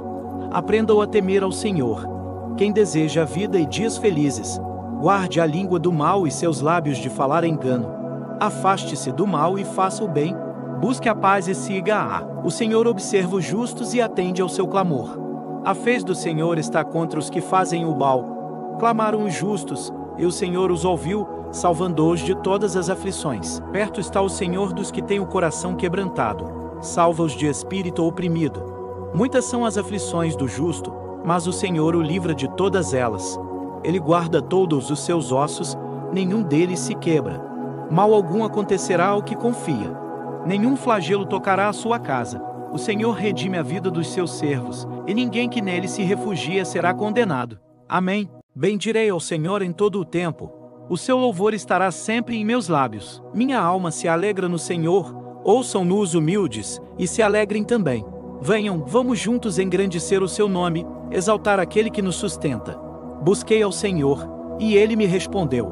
Aprendam a temer ao Senhor. Quem deseja a vida e dias felizes, guarde a língua do mal e seus lábios de falar engano. Afaste-se do mal e faça o bem. Busque a paz e siga-a. O Senhor observa os justos e atende ao seu clamor. A fez do Senhor está contra os que fazem o mal. Clamaram os justos, e o Senhor os ouviu, salvando-os de todas as aflições. Perto está o Senhor dos que têm o coração quebrantado. Salva-os de espírito oprimido. Muitas são as aflições do justo, mas o Senhor o livra de todas elas. Ele guarda todos os seus ossos, nenhum deles se quebra. Mal algum acontecerá ao que confia. Nenhum flagelo tocará a sua casa. O Senhor redime a vida dos seus servos, e ninguém que nele se refugia será condenado. Amém. Bendirei ao Senhor em todo o tempo. O seu louvor estará sempre em meus lábios. Minha alma se alegra no Senhor. Ouçam-no os humildes, e se alegrem também. Venham, vamos juntos engrandecer o seu nome, exaltar aquele que nos sustenta. Busquei ao Senhor, e ele me respondeu.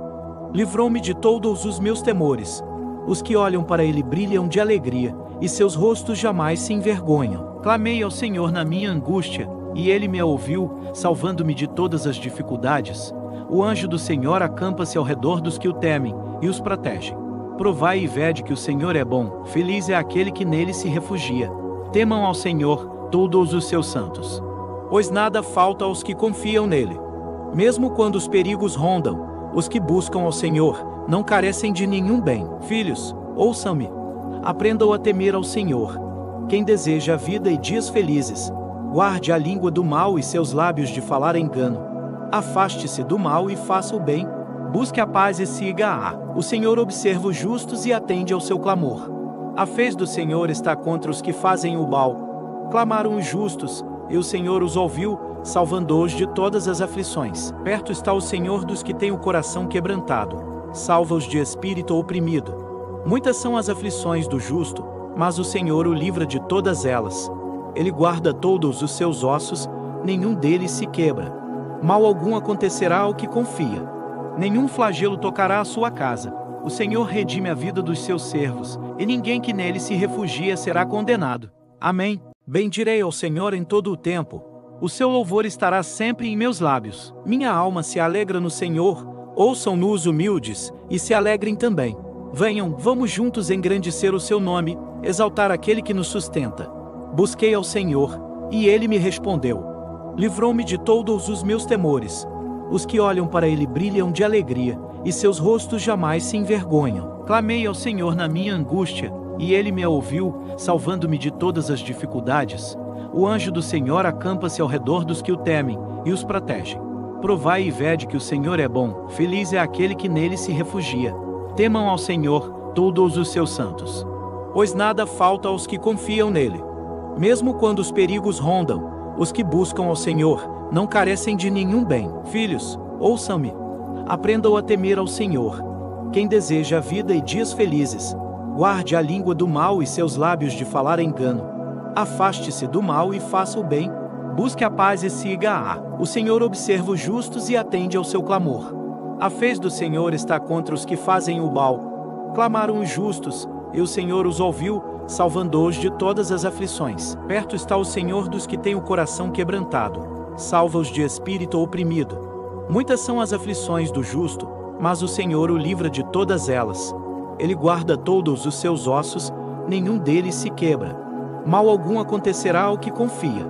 Livrou-me de todos os meus temores. Os que olham para ele brilham de alegria, e seus rostos jamais se envergonham. Clamei ao Senhor na minha angústia, e ele me ouviu, salvando-me de todas as dificuldades. O anjo do Senhor acampa-se ao redor dos que o temem, e os protege. Provai e vede que o Senhor é bom, feliz é aquele que nele se refugia. Temam ao Senhor, todos os seus santos. Pois nada falta aos que confiam nele. Mesmo quando os perigos rondam, os que buscam ao Senhor não carecem de nenhum bem. Filhos, ouçam-me. Aprendam a temer ao Senhor. Quem deseja a vida e dias felizes, guarde a língua do mal e seus lábios de falar engano. Afaste-se do mal e faça o bem. Busque a paz e siga-a. O Senhor observa os justos e atende ao seu clamor. A fez do Senhor está contra os que fazem o mal. Clamaram os justos, e o Senhor os ouviu, salvando-os de todas as aflições. Perto está o Senhor dos que têm o coração quebrantado. Salva-os de espírito oprimido. Muitas são as aflições do justo, mas o Senhor o livra de todas elas. Ele guarda todos os seus ossos, nenhum deles se quebra. Mal algum acontecerá ao que confia. Nenhum flagelo tocará a sua casa. O Senhor redime a vida dos seus servos, e ninguém que nele se refugia será condenado. Amém. Bendirei ao Senhor em todo o tempo. O seu louvor estará sempre em meus lábios. Minha alma se alegra no Senhor. Ouçam-no os humildes, e se alegrem também. Venham, vamos juntos engrandecer o seu nome, exaltar aquele que nos sustenta. Busquei ao Senhor, e ele me respondeu. Livrou-me de todos os meus temores. Os que olham para ele brilham de alegria, e seus rostos jamais se envergonham. Clamei ao Senhor na minha angústia, e ele me ouviu, salvando-me de todas as dificuldades. O anjo do Senhor acampa-se ao redor dos que o temem, e os protege. Provai e vede que o Senhor é bom, feliz é aquele que nele se refugia. Temam ao Senhor, todos os seus santos. Pois nada falta aos que confiam nele. Mesmo quando os perigos rondam, os que buscam ao Senhor não carecem de nenhum bem. Filhos, ouçam-me. Aprendam a temer ao Senhor. Quem deseja a vida e dias felizes, guarde a língua do mal e seus lábios de falar engano. Afaste-se do mal e faça o bem. Busque a paz e siga-a. O Senhor observa os justos e atende ao seu clamor. A fez do Senhor está contra os que fazem o mal. Clamaram os justos, e o Senhor os ouviu, salvando-os de todas as aflições. Perto está o Senhor dos que têm o coração quebrantado. Salva-os de espírito oprimido. Muitas são as aflições do justo, mas o Senhor o livra de todas elas. Ele guarda todos os seus ossos, nenhum deles se quebra. Mal algum acontecerá ao que confia.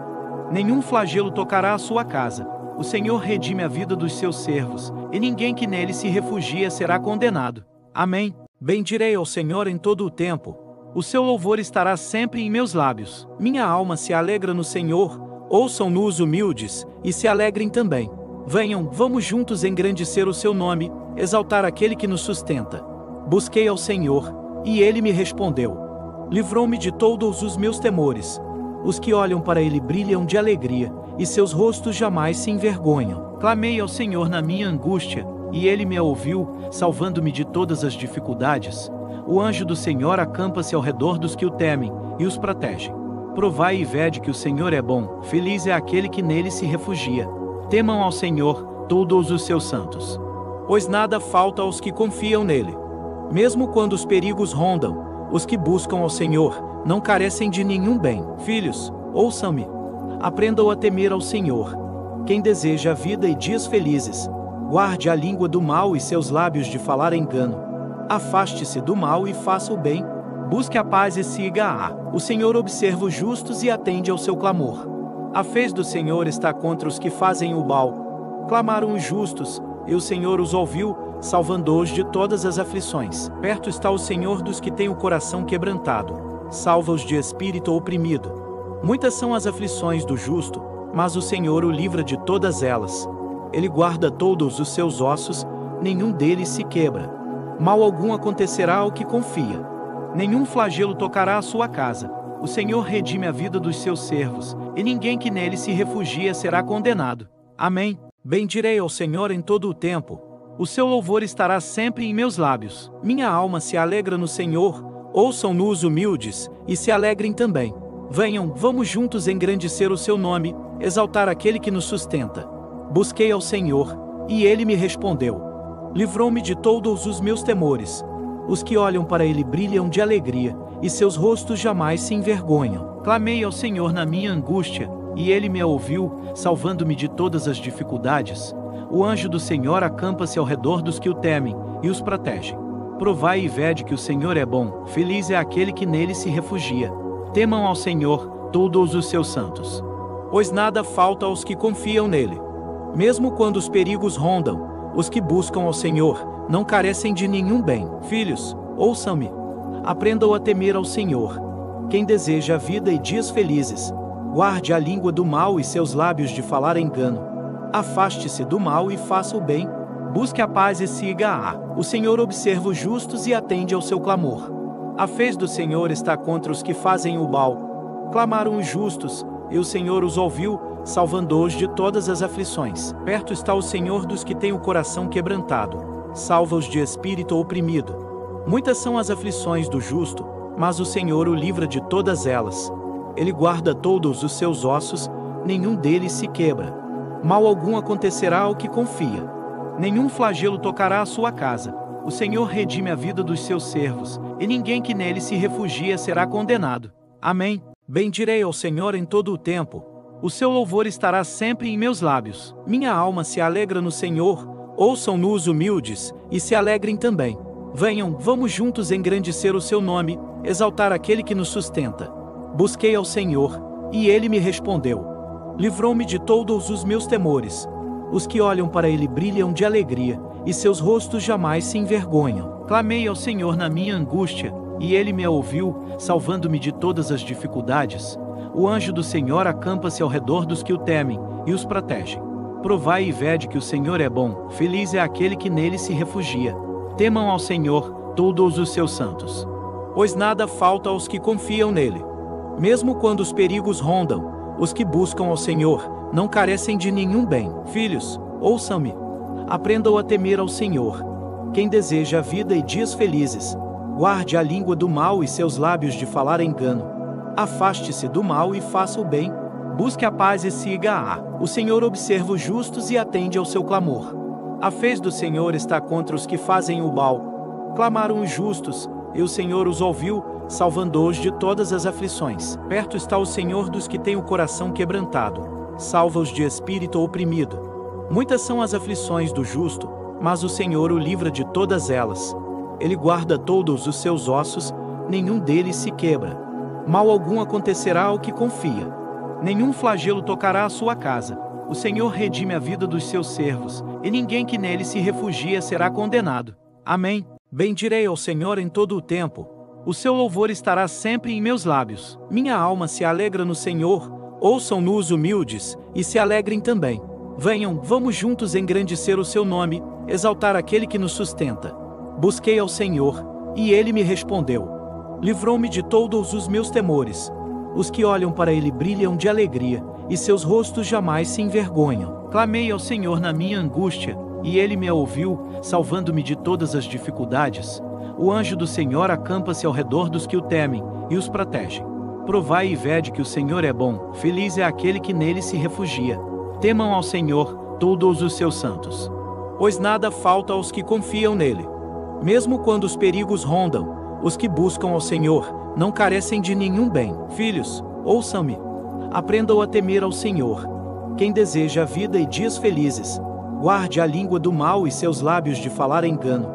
Nenhum flagelo tocará a sua casa. O Senhor redime a vida dos seus servos, e ninguém que nele se refugia será condenado. Amém. Bendirei ao Senhor em todo o tempo. O seu louvor estará sempre em meus lábios. Minha alma se alegra no Senhor. Ouçam-no os humildes, e se alegrem também. Venham, vamos juntos engrandecer o seu nome, exaltar aquele que nos sustenta. Busquei ao Senhor, e ele me respondeu. Livrou-me de todos os meus temores. Os que olham para ele brilham de alegria, e seus rostos jamais se envergonham. Clamei ao Senhor na minha angústia, e ele me ouviu, salvando-me de todas as dificuldades. O anjo do Senhor acampa-se ao redor dos que o temem, e os protege. Provai e vede que o Senhor é bom, feliz é aquele que nele se refugia. Temam ao Senhor, todos os seus santos. Pois nada falta aos que confiam nele. Mesmo quando os perigos rondam, os que buscam ao Senhor não carecem de nenhum bem. Filhos, ouçam-me. Aprendam a temer ao Senhor. Quem deseja a vida e dias felizes, guarde a língua do mal e seus lábios de falar engano. Afaste-se do mal e faça o bem. Busque a paz e siga-a. O Senhor observa os justos e atende ao seu clamor. A fez do Senhor está contra os que fazem o mal. Clamaram os justos, e o Senhor os ouviu, salvando-os de todas as aflições. Perto está o Senhor dos que têm o coração quebrantado. Salva-os de espírito oprimido. Muitas são as aflições do justo, mas o Senhor o livra de todas elas. Ele guarda todos os seus ossos, nenhum deles se quebra. Mal algum acontecerá ao que confia. Nenhum flagelo tocará a sua casa. O Senhor redime a vida dos seus servos, e ninguém que nele se refugia será condenado. Amém. Bendirei ao Senhor em todo o tempo. O seu louvor estará sempre em meus lábios. Minha alma se alegra no Senhor. Ouçam-no os humildes, e se alegrem também. Venham, vamos juntos engrandecer o seu nome, exaltar aquele que nos sustenta. Busquei ao Senhor, e ele me respondeu. Livrou-me de todos os meus temores. Os que olham para ele brilham de alegria, e seus rostos jamais se envergonham. Clamei ao Senhor na minha angústia, e ele me ouviu, salvando-me de todas as dificuldades. O anjo do Senhor acampa-se ao redor dos que o temem, e os protege. Provai e vede que o Senhor é bom, feliz é aquele que nele se refugia. Temam ao Senhor, todos os seus santos. Pois nada falta aos que confiam nele. Mesmo quando os perigos rondam, os que buscam ao Senhor não carecem de nenhum bem. Filhos, ouçam-me. Aprendam a temer ao Senhor. Quem deseja a vida e dias felizes, guarde a língua do mal e seus lábios de falar engano. Afaste-se do mal e faça o bem. Busque a paz e siga-a. O Senhor observa os justos e atende ao seu clamor. A fez do Senhor está contra os que fazem o mal. Clamaram os justos, e o Senhor os ouviu, salvando-os de todas as aflições. Perto está o Senhor dos que têm o coração quebrantado. Salva-os de espírito oprimido. Muitas são as aflições do justo, mas o Senhor o livra de todas elas. Ele guarda todos os seus ossos, nenhum deles se quebra. Mal algum acontecerá ao que confia. Nenhum flagelo tocará a sua casa. O Senhor redime a vida dos seus servos, e ninguém que nele se refugia será condenado. Amém. Bendirei ao Senhor em todo o tempo. O seu louvor estará sempre em meus lábios. Minha alma se alegra no Senhor. Ouçam-no os humildes, e se alegrem também. Venham, vamos juntos engrandecer o seu nome, exaltar aquele que nos sustenta. Busquei ao Senhor, e ele me respondeu. Livrou-me de todos os meus temores. Os que olham para ele brilham de alegria, e seus rostos jamais se envergonham. Clamei ao Senhor na minha angústia, e ele me ouviu, salvando-me de todas as dificuldades. O anjo do Senhor acampa-se ao redor dos que o temem, e os protege. Provai e vede que o Senhor é bom, feliz é aquele que nele se refugia. Temam ao Senhor, todos os seus santos. Pois nada falta aos que confiam nele. Mesmo quando os perigos rondam, os que buscam ao Senhor não carecem de nenhum bem. Filhos, ouçam-me. Aprendam a temer ao Senhor. Quem deseja a vida e dias felizes, guarde a língua do mal e seus lábios de falar engano. Afaste-se do mal e faça o bem. Busque a paz e siga-a. O Senhor observa os justos e atende ao seu clamor. A fez do Senhor está contra os que fazem o mal. Clamaram os justos, e o Senhor os ouviu, salvando-os de todas as aflições. Perto está o Senhor dos que têm o coração quebrantado. Salva-os de espírito oprimido. Muitas são as aflições do justo, mas o Senhor o livra de todas elas. Ele guarda todos os seus ossos, nenhum deles se quebra. Mal algum acontecerá ao que confia. Nenhum flagelo tocará a sua casa. O Senhor redime a vida dos seus servos, e ninguém que nele se refugia será condenado. Amém. Bendirei ao Senhor em todo o tempo. O seu louvor estará sempre em meus lábios. Minha alma se alegra no Senhor. Ouçam-no os humildes, e se alegrem também. Venham, vamos juntos engrandecer o seu nome, exaltar aquele que nos sustenta. Busquei ao Senhor, e ele me respondeu. Livrou-me de todos os meus temores. Os que olham para ele brilham de alegria, e seus rostos jamais se envergonham. Clamei ao Senhor na minha angústia, e ele me ouviu, salvando-me de todas as dificuldades. O anjo do Senhor acampa-se ao redor dos que o temem, e os protege. Provai e vede que o Senhor é bom, feliz é aquele que nele se refugia. Temam ao Senhor, todos os seus santos. Pois nada falta aos que confiam nele. Mesmo quando os perigos rondam, os que buscam ao Senhor não carecem de nenhum bem. Filhos, ouçam-me. Aprendam a temer ao Senhor. Quem deseja a vida e dias felizes, guarde a língua do mal e seus lábios de falar engano.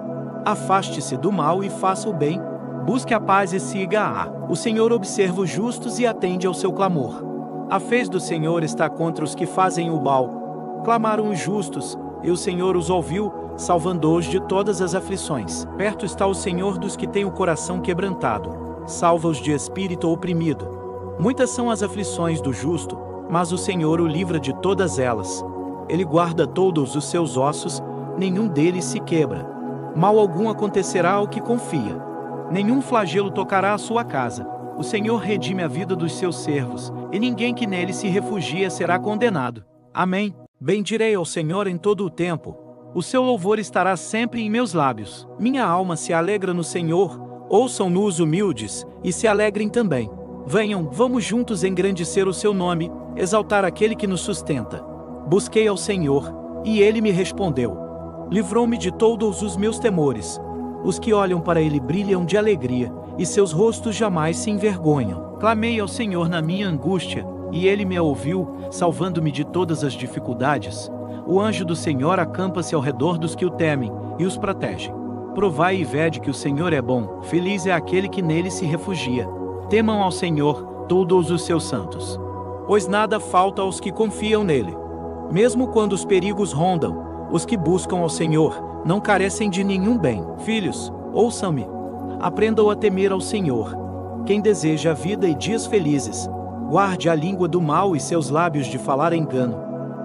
Afaste-se do mal e faça o bem. Busque a paz e siga-a. O Senhor observa os justos e atende ao seu clamor. A fez do Senhor está contra os que fazem o mal. Clamaram os justos, e o Senhor os ouviu, salvando-os de todas as aflições. Perto está o Senhor dos que têm o coração quebrantado. Salva-os de espírito oprimido. Muitas são as aflições do justo, mas o Senhor o livra de todas elas. Ele guarda todos os seus ossos, nenhum deles se quebra. Mal algum acontecerá ao que confia. Nenhum flagelo tocará a sua casa. O Senhor redime a vida dos seus servos, e ninguém que nele se refugia será condenado. Amém. Bendirei ao Senhor em todo o tempo. O seu louvor estará sempre em meus lábios. Minha alma se alegra no Senhor. Ouçam-no os humildes, e se alegrem também. Venham, vamos juntos engrandecer o seu nome, exaltar aquele que nos sustenta. Busquei ao Senhor, e ele me respondeu. Livrou-me de todos os meus temores. Os que olham para ele brilham de alegria, e seus rostos jamais se envergonham. Clamei ao Senhor na minha angústia, e ele me ouviu, salvando-me de todas as dificuldades. O anjo do Senhor acampa-se ao redor dos que o temem, e os protege. Provai e vede que o Senhor é bom, feliz é aquele que nele se refugia. Temam ao Senhor, todos os seus santos. Pois nada falta aos que confiam nele. Mesmo quando os perigos rondam, os que buscam ao Senhor não carecem de nenhum bem. Filhos, ouçam-me. Aprendam a temer ao Senhor. Quem deseja a vida e dias felizes, guarde a língua do mal e seus lábios de falar engano.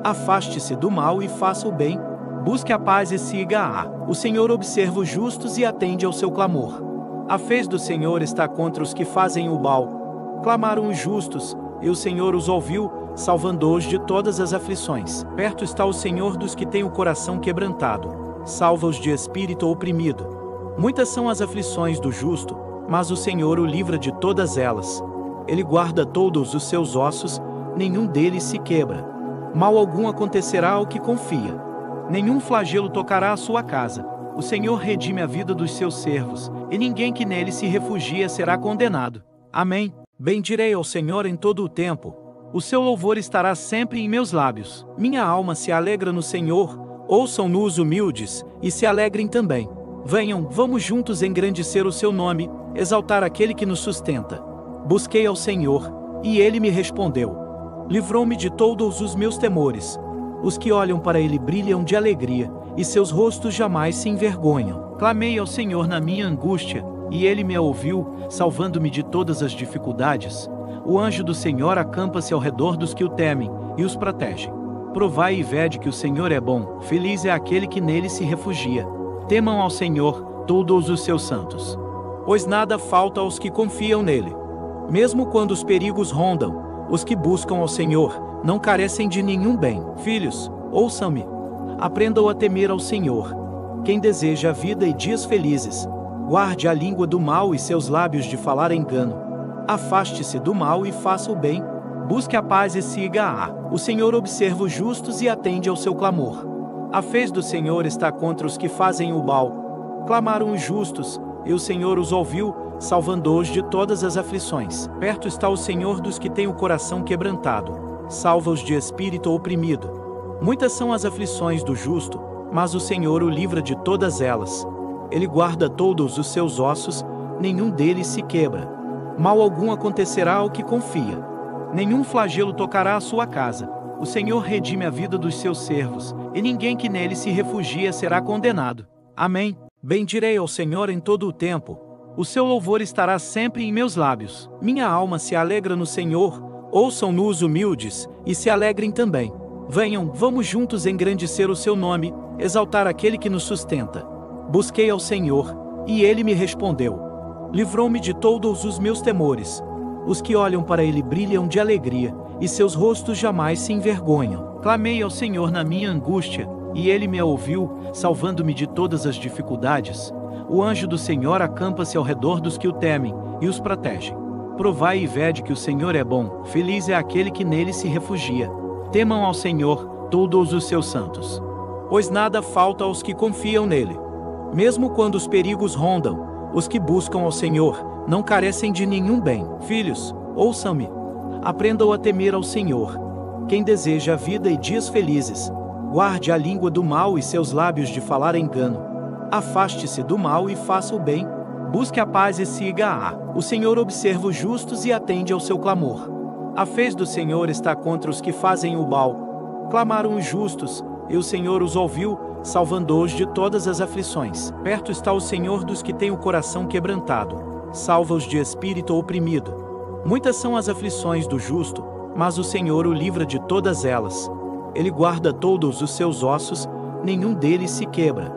Afaste-se do mal e faça o bem. Busque a paz e siga-a. O Senhor observa os justos e atende ao seu clamor. A fez do Senhor está contra os que fazem o mal. Clamaram os justos, e o Senhor os ouviu, salvando-os de todas as aflições. Perto está o Senhor dos que têm o coração quebrantado. Salva-os de espírito oprimido. Muitas são as aflições do justo, mas o Senhor o livra de todas elas. Ele guarda todos os seus ossos, nenhum deles se quebra. Mal algum acontecerá ao que confia. Nenhum flagelo tocará a sua casa. O Senhor redime a vida dos seus servos, e ninguém que nele se refugia será condenado. Amém. Bendirei ao Senhor em todo o tempo. O seu louvor estará sempre em meus lábios. Minha alma se alegra no Senhor. Ouçam-no os humildes, e se alegrem também. Venham, vamos juntos engrandecer o seu nome, exaltar aquele que nos sustenta. Busquei ao Senhor, e ele me respondeu. Livrou-me de todos os meus temores. Os que olham para ele brilham de alegria, e seus rostos jamais se envergonham. Clamei ao Senhor na minha angústia, e ele me ouviu, salvando-me de todas as dificuldades. O anjo do Senhor acampa-se ao redor dos que o temem, e os protege. Provai e vede que o Senhor é bom, feliz é aquele que nele se refugia. Temam ao Senhor, todos os seus santos. Pois nada falta aos que confiam nele. Mesmo quando os perigos rondam, os que buscam ao Senhor não carecem de nenhum bem. Filhos, ouçam-me. Aprendam a temer ao Senhor. Quem deseja a vida e dias felizes, guarde a língua do mal e seus lábios de falar engano. Afaste-se do mal e faça o bem. Busque a paz e siga-a. O Senhor observa os justos e atende ao seu clamor. A fez do Senhor está contra os que fazem o mal. Clamaram os justos, e o Senhor os ouviu, salvando-os de todas as aflições. Perto está o Senhor dos que têm o coração quebrantado. Salva-os de espírito oprimido. Muitas são as aflições do justo, mas o Senhor o livra de todas elas. Ele guarda todos os seus ossos, nenhum deles se quebra. Mal algum acontecerá ao que confia. Nenhum flagelo tocará a sua casa. O Senhor redime a vida dos seus servos, e ninguém que nele se refugia será condenado. Amém. Bendirei ao Senhor em todo o tempo. O seu louvor estará sempre em meus lábios. Minha alma se alegra no Senhor. Ouçam-no os humildes, e se alegrem também. Venham, vamos juntos engrandecer o seu nome, exaltar aquele que nos sustenta. Busquei ao Senhor, e ele me respondeu. Livrou-me de todos os meus temores. Os que olham para ele brilham de alegria, e seus rostos jamais se envergonham. Clamei ao Senhor na minha angústia, e ele me ouviu, salvando-me de todas as dificuldades. O anjo do Senhor acampa-se ao redor dos que o temem, e os protege. Provai e vede que o Senhor é bom, feliz é aquele que nele se refugia. Temam ao Senhor, todos os seus santos. Pois nada falta aos que confiam nele. Mesmo quando os perigos rondam, os que buscam ao Senhor não carecem de nenhum bem. Filhos, ouçam-me. Aprendam a temer ao Senhor. Quem deseja a vida e dias felizes, guarde a língua do mal e seus lábios de falar engano. Afaste-se do mal e faça o bem. Busque a paz e siga-a. O Senhor observa os justos e atende ao seu clamor. A fez do Senhor está contra os que fazem o mal. Clamaram os justos, e o Senhor os ouviu, salvando-os de todas as aflições. Perto está o Senhor dos que têm o coração quebrantado. Salva-os de espírito oprimido. Muitas são as aflições do justo, mas o Senhor o livra de todas elas. Ele guarda todos os seus ossos, nenhum deles se quebra.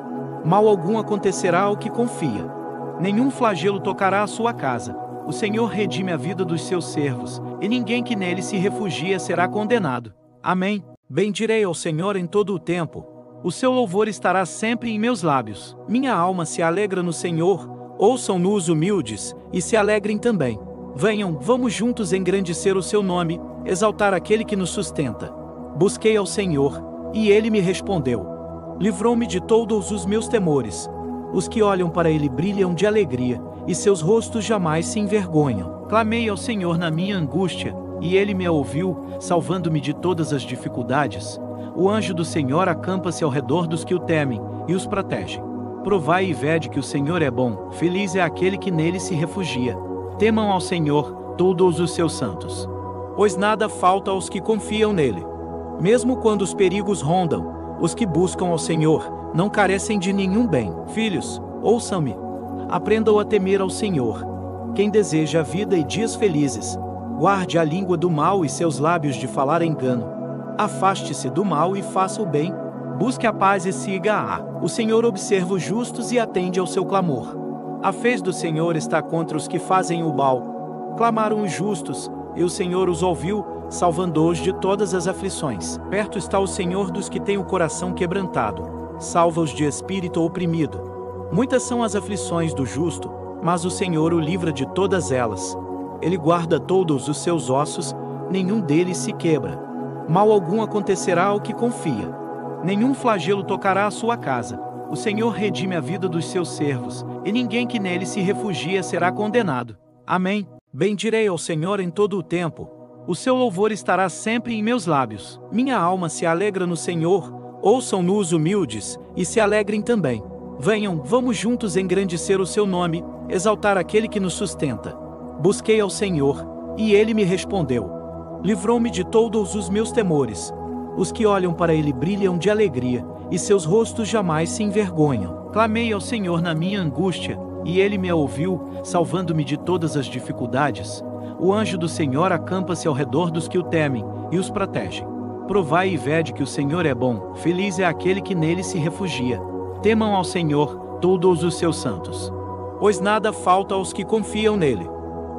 Mal algum acontecerá ao que confia. Nenhum flagelo tocará a sua casa. O Senhor redime a vida dos seus servos, e ninguém que nele se refugia será condenado. Amém. Bendirei ao Senhor em todo o tempo. O seu louvor estará sempre em meus lábios. Minha alma se alegra no Senhor. Ouçam-no os humildes, e se alegrem também. Venham, vamos juntos engrandecer o seu nome, exaltar aquele que nos sustenta. Busquei ao Senhor, e ele me respondeu. Livrou-me de todos os meus temores. Os que olham para ele brilham de alegria, e seus rostos jamais se envergonham. Clamei ao Senhor na minha angústia, e ele me ouviu, salvando-me de todas as dificuldades. O anjo do Senhor acampa-se ao redor dos que o temem, e os protege. Provai e vede que o Senhor é bom, feliz é aquele que nele se refugia. Temam ao Senhor, todos os seus santos. Pois nada falta aos que confiam nele. Mesmo quando os perigos rondam, os que buscam ao Senhor não carecem de nenhum bem. Filhos, ouçam-me. Aprendam a temer ao Senhor. Quem deseja a vida e dias felizes, guarde a língua do mal e seus lábios de falar engano. Afaste-se do mal e faça o bem. Busque a paz e siga-a. O Senhor observa os justos e atende ao seu clamor. A fez do Senhor está contra os que fazem o mal. Clamaram os justos, e o Senhor os ouviu, salvando-os de todas as aflições. Perto está o Senhor dos que têm o coração quebrantado. Salva-os de espírito oprimido. Muitas são as aflições do justo, mas o Senhor o livra de todas elas. Ele guarda todos os seus ossos, nenhum deles se quebra. Mal algum acontecerá ao que confia. Nenhum flagelo tocará a sua casa. O Senhor redime a vida dos seus servos, e ninguém que nele se refugia será condenado. Amém. Bendirei ao Senhor em todo o tempo. O seu louvor estará sempre em meus lábios. Minha alma se alegra no Senhor. Ouçam-no os humildes, e se alegrem também. Venham, vamos juntos engrandecer o seu nome, exaltar aquele que nos sustenta. Busquei ao Senhor, e ele me respondeu. Livrou-me de todos os meus temores. Os que olham para ele brilham de alegria, e seus rostos jamais se envergonham. Clamei ao Senhor na minha angústia, e ele me ouviu, salvando-me de todas as dificuldades. O anjo do Senhor acampa-se ao redor dos que o temem, e os protege. Provai e vede que o Senhor é bom, feliz é aquele que nele se refugia. Temam ao Senhor, todos os seus santos. Pois nada falta aos que confiam nele.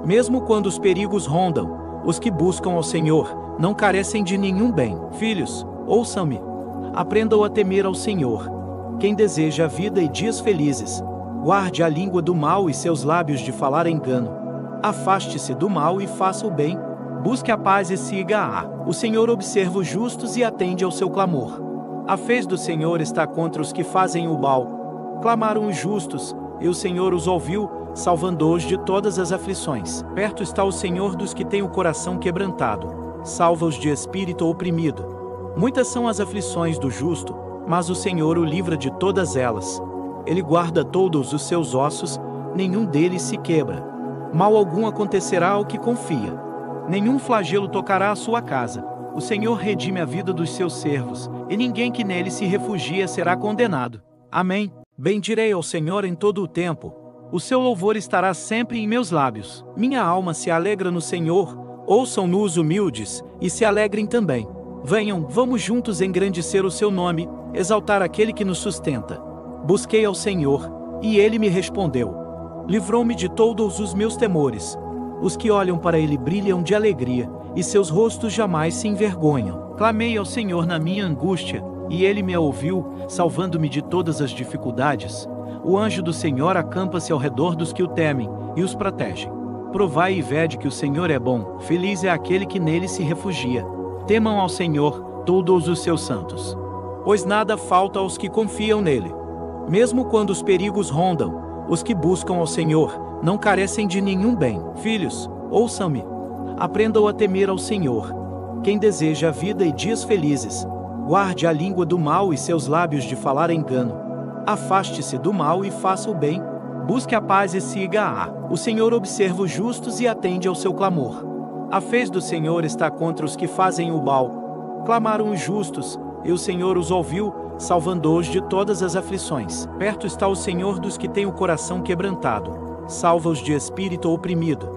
Mesmo quando os perigos rondam, os que buscam ao Senhor não carecem de nenhum bem. Filhos, ouçam-me. Aprendam a temer ao Senhor. Quem deseja a vida e dias felizes, guarde a língua do mal e seus lábios de falar engano. Afaste-se do mal e faça o bem. Busque a paz e siga-a. O Senhor observa os justos e atende ao seu clamor. A fez do Senhor está contra os que fazem o mal. Clamaram os justos, e o Senhor os ouviu, salvando-os de todas as aflições. Perto está o Senhor dos que têm o coração quebrantado. Salva-os de espírito oprimido. Muitas são as aflições do justo, mas o Senhor o livra de todas elas. Ele guarda todos os seus ossos, nenhum deles se quebra. Mal algum acontecerá ao que confia. Nenhum flagelo tocará a sua casa. O Senhor redime a vida dos seus servos, e ninguém que nele se refugia será condenado. Amém. Bendirei ao Senhor em todo o tempo. O seu louvor estará sempre em meus lábios. Minha alma se alegra no Senhor. Ouçam-no os humildes, e se alegrem também. Venham, vamos juntos engrandecer o seu nome, exaltar aquele que nos sustenta. Busquei ao Senhor, e ele me respondeu. Livrou-me de todos os meus temores. Os que olham para ele brilham de alegria, e seus rostos jamais se envergonham. Clamei ao Senhor na minha angústia, e ele me ouviu, salvando-me de todas as dificuldades. O anjo do Senhor acampa-se ao redor dos que o temem, e os protege. Provai e vede que o Senhor é bom, feliz é aquele que nele se refugia. Temam ao Senhor, todos os seus santos. Pois nada falta aos que confiam nele. Mesmo quando os perigos rondam, os que buscam ao Senhor não carecem de nenhum bem. Filhos, ouçam-me. Aprendam a temer ao Senhor. Quem deseja a vida e dias felizes, guarde a língua do mal e seus lábios de falar engano. Afaste-se do mal e faça o bem. Busque a paz e siga-a. O Senhor observa os justos e atende ao seu clamor. A fez do Senhor está contra os que fazem o mal. Clamaram os justos, e o Senhor os ouviu, salvando-os de todas as aflições. Perto está o Senhor dos que têm o coração quebrantado. Salva-os de espírito oprimido.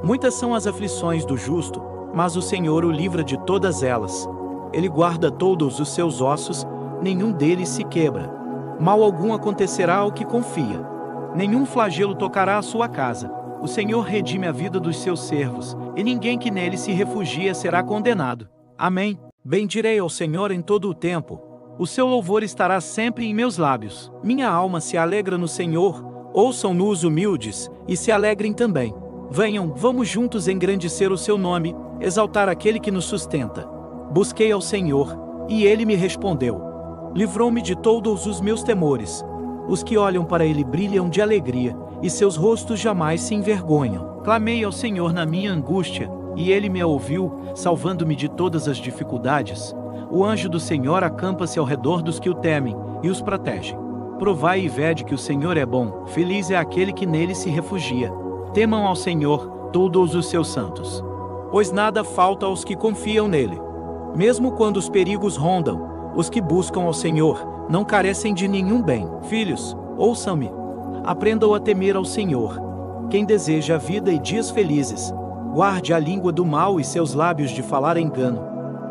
Muitas são as aflições do justo, mas o Senhor o livra de todas elas. Ele guarda todos os seus ossos, nenhum deles se quebra. Mal algum acontecerá ao que confia. Nenhum flagelo tocará a sua casa. O Senhor redime a vida dos seus servos, e ninguém que nele se refugia será condenado. Amém. Bendirei ao Senhor em todo o tempo. O seu louvor estará sempre em meus lábios. Minha alma se alegra no Senhor. Ouçam-no os humildes, e se alegrem também. Venham, vamos juntos engrandecer o seu nome, exaltar aquele que nos sustenta. Busquei ao Senhor, e ele me respondeu. Livrou-me de todos os meus temores. Os que olham para ele brilham de alegria, e seus rostos jamais se envergonham. Clamei ao Senhor na minha angústia, e ele me ouviu, salvando-me de todas as dificuldades. O anjo do Senhor acampa-se ao redor dos que o temem, e os protege. Provai e vede que o Senhor é bom, feliz é aquele que nele se refugia. Temam ao Senhor, todos os seus santos. Pois nada falta aos que confiam nele. Mesmo quando os perigos rondam, os que buscam ao Senhor não carecem de nenhum bem. Filhos, ouçam-me. Aprendam a temer ao Senhor. Quem deseja a vida e dias felizes, guarde a língua do mal e seus lábios de falar engano.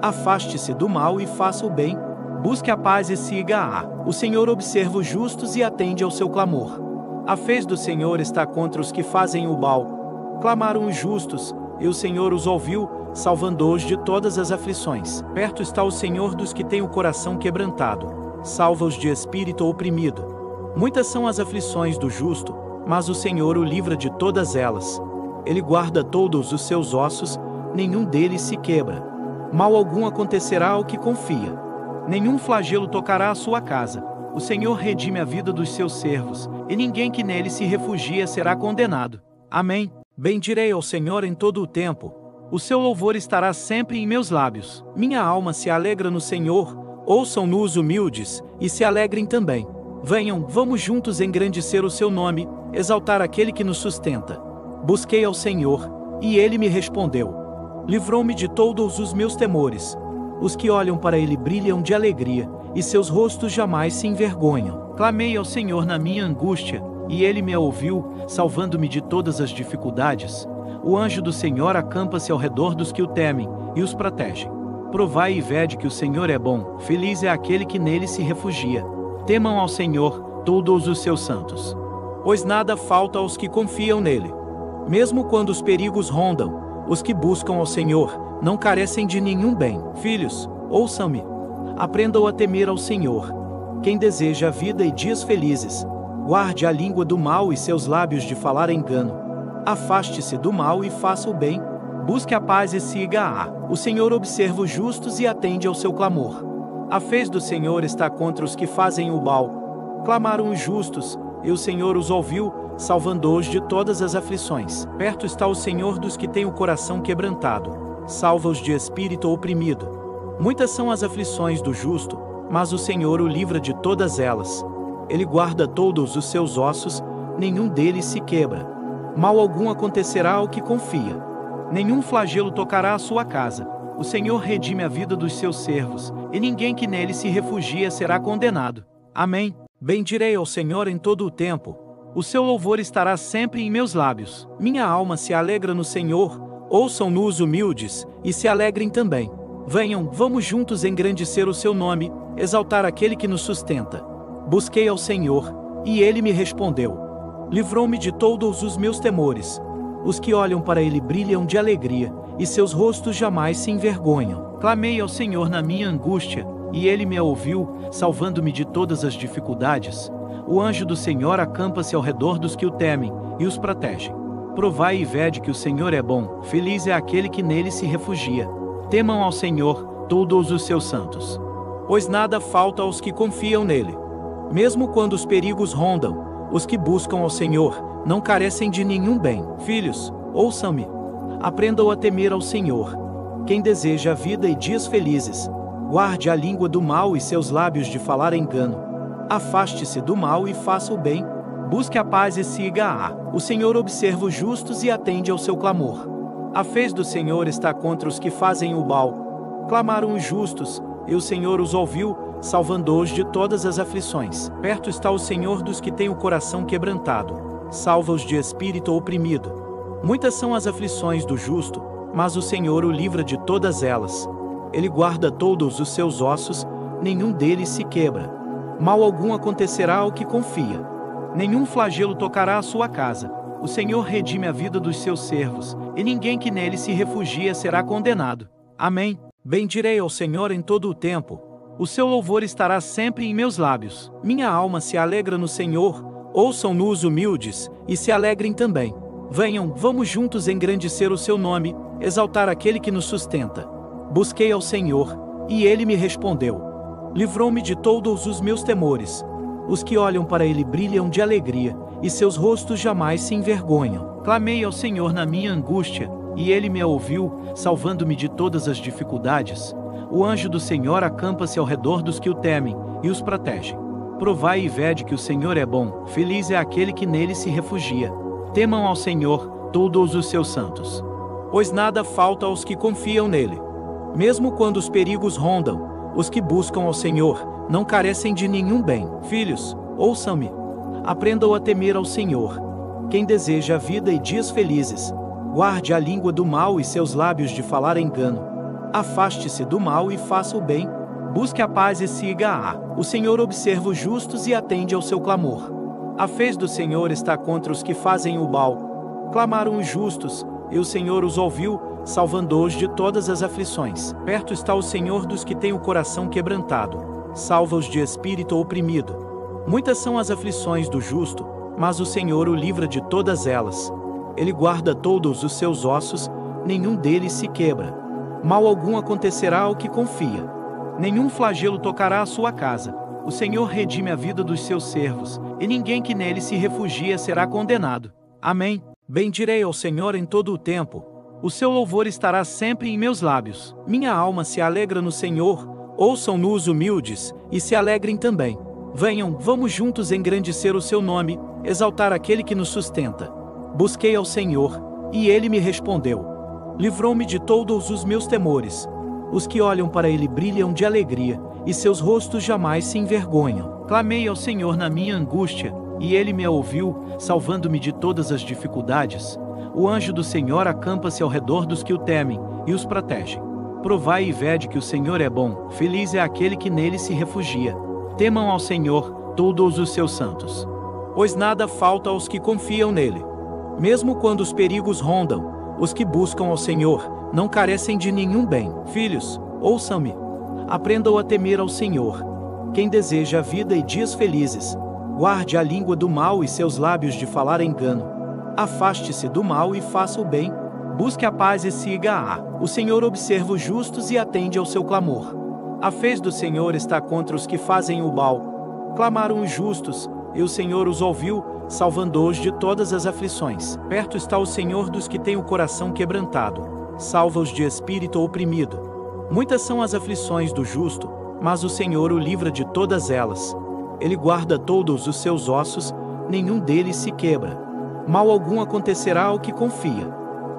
Afaste-se do mal e faça o bem. Busque a paz e siga-a. O Senhor observa os justos e atende ao seu clamor. A fez do Senhor está contra os que fazem o mal. Clamaram os justos, e o Senhor os ouviu, salvando-os de todas as aflições. Perto está o Senhor dos que têm o coração quebrantado. Salva-os de espírito oprimido. Muitas são as aflições do justo, mas o Senhor o livra de todas elas. Ele guarda todos os seus ossos, nenhum deles se quebra. Mal algum acontecerá ao que confia. Nenhum flagelo tocará a sua casa. O Senhor redime a vida dos seus servos, e ninguém que nele se refugia será condenado. Amém. Bendirei ao Senhor em todo o tempo. O seu louvor estará sempre em meus lábios. Minha alma se alegra no Senhor. Ouçam-no os humildes, e se alegrem também. Venham, vamos juntos engrandecer o seu nome, exaltar aquele que nos sustenta. Busquei ao Senhor, e ele me respondeu. Livrou-me de todos os meus temores. Os que olham para ele brilham de alegria, e seus rostos jamais se envergonham. Clamei ao Senhor na minha angústia, e ele me ouviu, salvando-me de todas as dificuldades. O anjo do Senhor acampa-se ao redor dos que o temem, e os protege. Provai e vede que o Senhor é bom, feliz é aquele que nele se refugia. Temam ao Senhor, todos os seus santos. Pois nada falta aos que confiam nele. Mesmo quando os perigos rondam, os que buscam ao Senhor não carecem de nenhum bem. Filhos, ouçam-me. Aprendam a temer ao Senhor. Quem deseja a vida e dias felizes, guarde a língua do mal e seus lábios de falar engano. Afaste-se do mal e faça o bem. Busque a paz e siga-a. O Senhor observa os justos e atende ao seu clamor. A fez do Senhor está contra os que fazem o mal. Clamaram os justos, e o Senhor os ouviu, salvando-os de todas as aflições. Perto está o Senhor dos que têm o coração quebrantado. Salva-os de espírito oprimido. Muitas são as aflições do justo, mas o Senhor o livra de todas elas. Ele guarda todos os seus ossos, nenhum deles se quebra. Mal algum acontecerá ao que confia. Nenhum flagelo tocará a sua casa. O Senhor redime a vida dos seus servos, e ninguém que nele se refugia será condenado. Amém. Bendirei ao Senhor em todo o tempo. O seu louvor estará sempre em meus lábios. Minha alma se alegra no Senhor. Ouçam-no os humildes, e se alegrem também. Venham, vamos juntos engrandecer o seu nome, exaltar aquele que nos sustenta. Busquei ao Senhor, e ele me respondeu. Livrou-me de todos os meus temores. Os que olham para ele brilham de alegria, e seus rostos jamais se envergonham. Clamei ao Senhor na minha angústia, e ele me ouviu, salvando-me de todas as dificuldades. O anjo do Senhor acampa-se ao redor dos que o temem, e os protege. Provai e vede que o Senhor é bom, feliz é aquele que nele se refugia. Temam ao Senhor, todos os seus santos. Pois nada falta aos que confiam nele. Mesmo quando os perigos rondam, os que buscam ao Senhor não carecem de nenhum bem. Filhos, ouçam-me. Aprendam a temer ao Senhor. Quem deseja a vida e dias felizes, guarde a língua do mal e seus lábios de falar engano. Afaste-se do mal e faça o bem. Busque a paz e siga-a. O Senhor observa os justos e atende ao seu clamor. A fez do Senhor está contra os que fazem o mal. Clamaram os justos, e o Senhor os ouviu, salvando-os de todas as aflições. Perto está o Senhor dos que têm o coração quebrantado. Salva-os de espírito oprimido. Muitas são as aflições do justo, mas o Senhor o livra de todas elas. Ele guarda todos os seus ossos, nenhum deles se quebra. Mal algum acontecerá ao que confia. Nenhum flagelo tocará a sua casa. O Senhor redime a vida dos seus servos, e ninguém que nele se refugia será condenado. Amém. Bendirei ao Senhor em todo o tempo. O seu louvor estará sempre em meus lábios. Minha alma se alegra no Senhor. Ouçam-no os humildes, e se alegrem também. Venham, vamos juntos engrandecer o seu nome, exaltar aquele que nos sustenta. Busquei ao Senhor, e ele me respondeu. Livrou-me de todos os meus temores. Os que olham para ele brilham de alegria, e seus rostos jamais se envergonham. Clamei ao Senhor na minha angústia, e ele me ouviu, salvando-me de todas as dificuldades. O anjo do Senhor acampa-se ao redor dos que o temem, e os protege. Provai e vede que o Senhor é bom, feliz é aquele que nele se refugia. Temam ao Senhor, todos os seus santos. Pois nada falta aos que confiam nele. Mesmo quando os perigos rondam, os que buscam ao Senhor não carecem de nenhum bem. Filhos, ouçam-me. Aprendam a temer ao Senhor. Quem deseja a vida e dias felizes, guarde a língua do mal e seus lábios de falar engano. Afaste-se do mal e faça o bem. Busque a paz e siga-a. O Senhor observa os justos e atende ao seu clamor. A fez do Senhor está contra os que fazem o mal. Clamaram os justos, e o Senhor os ouviu, salvando-os de todas as aflições. Perto está o Senhor dos que têm o coração quebrantado. Salva-os de espírito oprimido. Muitas são as aflições do justo, mas o Senhor o livra de todas elas. Ele guarda todos os seus ossos, nenhum deles se quebra. Mal algum acontecerá ao que confia. Nenhum flagelo tocará a sua casa. O Senhor redime a vida dos seus servos, e ninguém que nele se refugia será condenado. Amém. Bendirei ao Senhor em todo o tempo. O seu louvor estará sempre em meus lábios. Minha alma se alegra no Senhor. Ouçam-no os humildes, e se alegrem também. Venham, vamos juntos engrandecer o seu nome, exaltar aquele que nos sustenta. Busquei ao Senhor, e ele me respondeu. Livrou-me de todos os meus temores. Os que olham para ele brilham de alegria, e seus rostos jamais se envergonham. Clamei ao Senhor na minha angústia, e ele me ouviu, salvando-me de todas as dificuldades. O anjo do Senhor acampa-se ao redor dos que o temem, e os protege. Provai e vede que o Senhor é bom, feliz é aquele que nele se refugia. Temam ao Senhor, todos os seus santos. Pois nada falta aos que confiam nele. Mesmo quando os perigos rondam, os que buscam ao Senhor não carecem de nenhum bem. Filhos, ouçam-me. Aprendam a temer ao Senhor. Quem deseja a vida e dias felizes, guarde a língua do mal e seus lábios de falar engano. Afaste-se do mal e faça o bem. Busque a paz e siga-a. O Senhor observa os justos e atende ao seu clamor. A fez do Senhor está contra os que fazem o mal. Clamaram os justos, e o Senhor os ouviu, salvando-os de todas as aflições. Perto está o Senhor dos que têm o coração quebrantado. Salva-os de espírito oprimido. Muitas são as aflições do justo, mas o Senhor o livra de todas elas. Ele guarda todos os seus ossos, nenhum deles se quebra. Mal algum acontecerá ao que confia.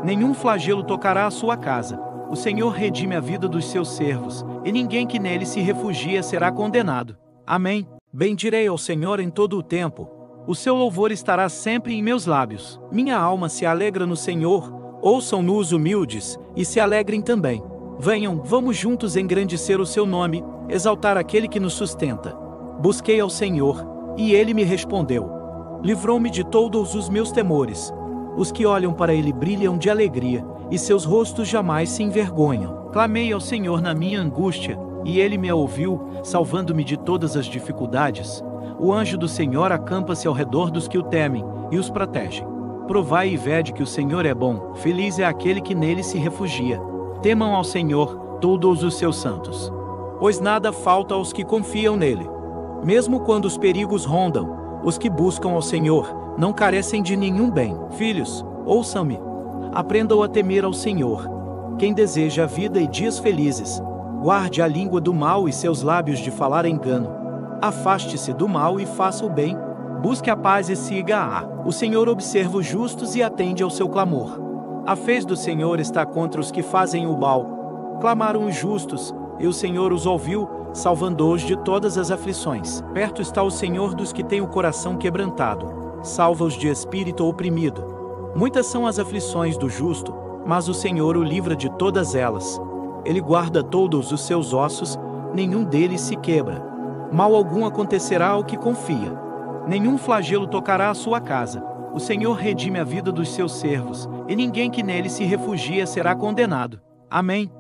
Nenhum flagelo tocará a sua casa. O Senhor redime a vida dos seus servos, e ninguém que nele se refugia será condenado. Amém. Bendirei ao Senhor em todo o tempo. O seu louvor estará sempre em meus lábios. Minha alma se alegra no Senhor. Ouçam-no os humildes, e se alegrem também. Venham, vamos juntos engrandecer o seu nome, exaltar aquele que nos sustenta. Busquei ao Senhor, e ele me respondeu. Livrou-me de todos os meus temores. Os que olham para ele brilham de alegria, e seus rostos jamais se envergonham. Clamei ao Senhor na minha angústia, e ele me ouviu, salvando-me de todas as dificuldades. O anjo do Senhor acampa-se ao redor dos que o temem, e os protege. Provai e vede que o Senhor é bom, feliz é aquele que nele se refugia. Temam ao Senhor, todos os seus santos. Pois nada falta aos que confiam nele. Mesmo quando os perigos rondam, os que buscam ao Senhor não carecem de nenhum bem. Filhos, ouçam-me. Aprendam a temer ao Senhor. Quem deseja a vida e dias felizes, guarde a língua do mal e seus lábios de falar engano. Afaste-se do mal e faça o bem. Busque a paz e siga-a. O Senhor observa os justos e atende ao seu clamor. A fez do Senhor está contra os que fazem o mal. Clamaram os justos, e o Senhor os ouviu, salvando-os de todas as aflições. Perto está o Senhor dos que têm o coração quebrantado. Salva-os de espírito oprimido. Muitas são as aflições do justo, mas o Senhor o livra de todas elas. Ele guarda todos os seus ossos, nenhum deles se quebra. Mal algum acontecerá ao que confia. Nenhum flagelo tocará a sua casa. O Senhor redime a vida dos seus servos, e ninguém que nele se refugia será condenado. Amém.